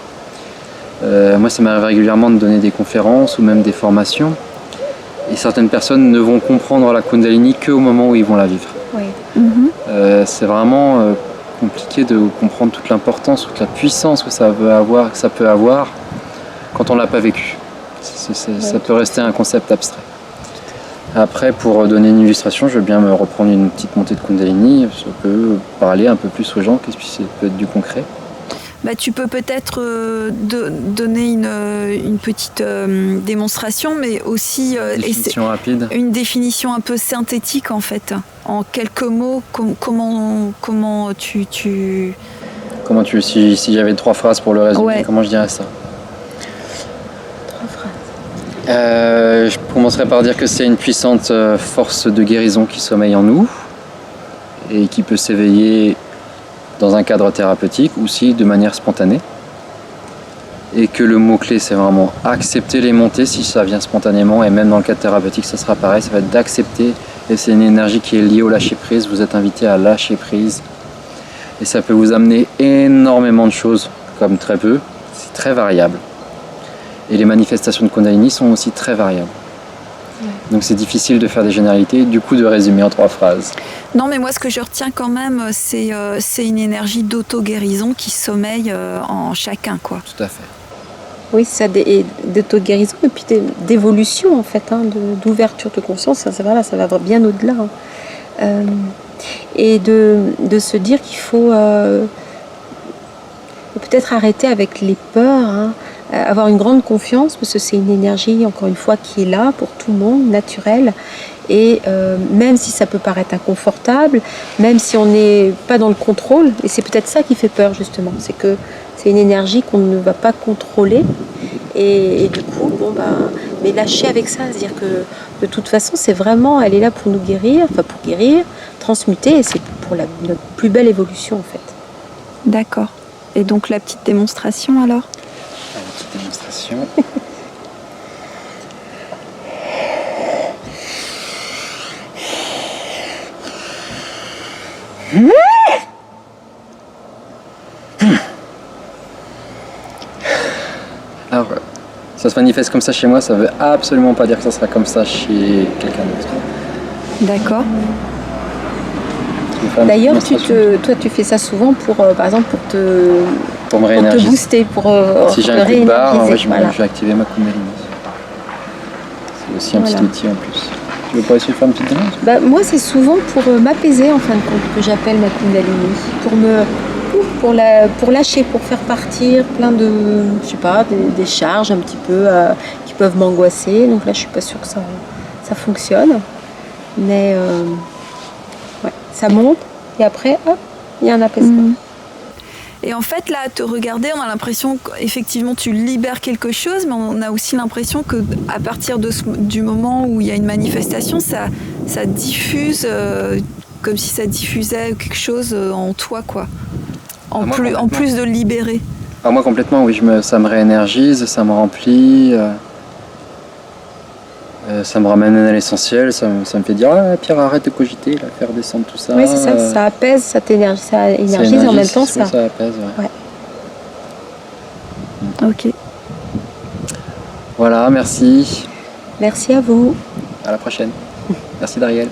Moi, ça m'arrive régulièrement de donner des conférences ou même des formations, et certaines personnes ne vont comprendre la Kundalini qu'au moment où ils vont la vivre. Oui. C'est vraiment compliqué de comprendre toute l'importance, toute la puissance que ça peut avoir quand on ne l'a pas vécu. Ça peut rester un concept abstrait. Après, pour donner une illustration, je veux bien me reprendre une petite montée de Kundalini. Je peux parler un peu plus aux gens, qu'est-ce que ça peut être du concret. Tu peux peut-être donner une petite démonstration, mais aussi Définition rapide. une définition un peu synthétique en fait. En quelques mots, comment tu... Si j'avais 3 phrases pour le résumer, Ouais. comment je dirais ça? 3 phrases. Je commencerai par dire que c'est une puissante force de guérison qui sommeille en nous et qui peut s'éveiller dans un cadre thérapeutique ou aussi de manière spontanée. Et que le mot-clé, c'est vraiment accepter les montées si ça vient spontanément, et même dans le cadre thérapeutique, ça sera pareil, ça va être d'accepter, et c'est une énergie qui est liée au lâcher-prise, vous êtes invité à lâcher prise, et ça peut vous amener énormément de choses, comme très peu, c'est très variable. Et les manifestations de Kundalini sont aussi très variables. Donc c'est difficile de faire des généralités, du coup de résumer en 3 phrases. Non, mais moi ce que je retiens quand même, c'est une énergie d'auto-guérison qui sommeille en chacun, quoi. Tout à fait. Oui, c'est ça, d'auto-guérison et puis d'évolution en fait, d'ouverture de conscience. Ça va bien au-delà. Et de se dire qu'il faut peut-être arrêter avec les peurs, avoir une grande confiance, parce que c'est une énergie, encore une fois, qui est là pour tout le monde, naturelle. Et même si ça peut paraître inconfortable, même si on n'est pas dans le contrôle, et c'est peut-être ça qui fait peur justement, c'est que c'est une énergie qu'on ne va pas contrôler, et du coup, mais lâcher avec ça, c'est-à-dire que de toute façon, c'est vraiment, elle est là pour nous guérir, pour guérir, transmuter, et c'est pour notre plus belle évolution en fait. D'accord. Et donc la petite démonstration alors? La petite démonstration. Alors, ça se manifeste comme ça chez moi, ça veut absolument pas dire que ça sera comme ça chez quelqu'un d'autre. D'accord. D'ailleurs, toi, tu fais ça souvent par exemple, pour me te réénergiser. booster, pour si j'ai te un coup de barre, réénergiser. je vais activer ma Kundalini. C'est aussi un petit outil en plus. Tu veux pas essayer de faire une petite démonstration? Moi, c'est souvent pour m'apaiser en fin de compte que j'appelle ma Kundalini, pour lâcher, pour faire partir plein de, des charges un petit peu qui peuvent m'angoisser. Donc là, je suis pas sûre que ça fonctionne, mais ça monte et après, hop, il y a un apaisement. Et en fait, là, à te regarder, on a l'impression qu'effectivement, tu libères quelque chose, mais on a aussi l'impression qu'à partir du moment où il y a une manifestation, ça diffuse, comme si ça diffusait quelque chose en toi, quoi. En plus de libérer. Moi, complètement, oui. Ça me réénergise, ça me remplit, ça me ramène à l'essentiel, ça me fait dire Pierre, arrête de cogiter, là, faire descendre tout ça. Oui, c'est ça, ça apaise, ça énergise en même temps, ça apaise, ouais. Ok. Voilà, merci. Merci à vous. À la prochaine. Merci Dariel.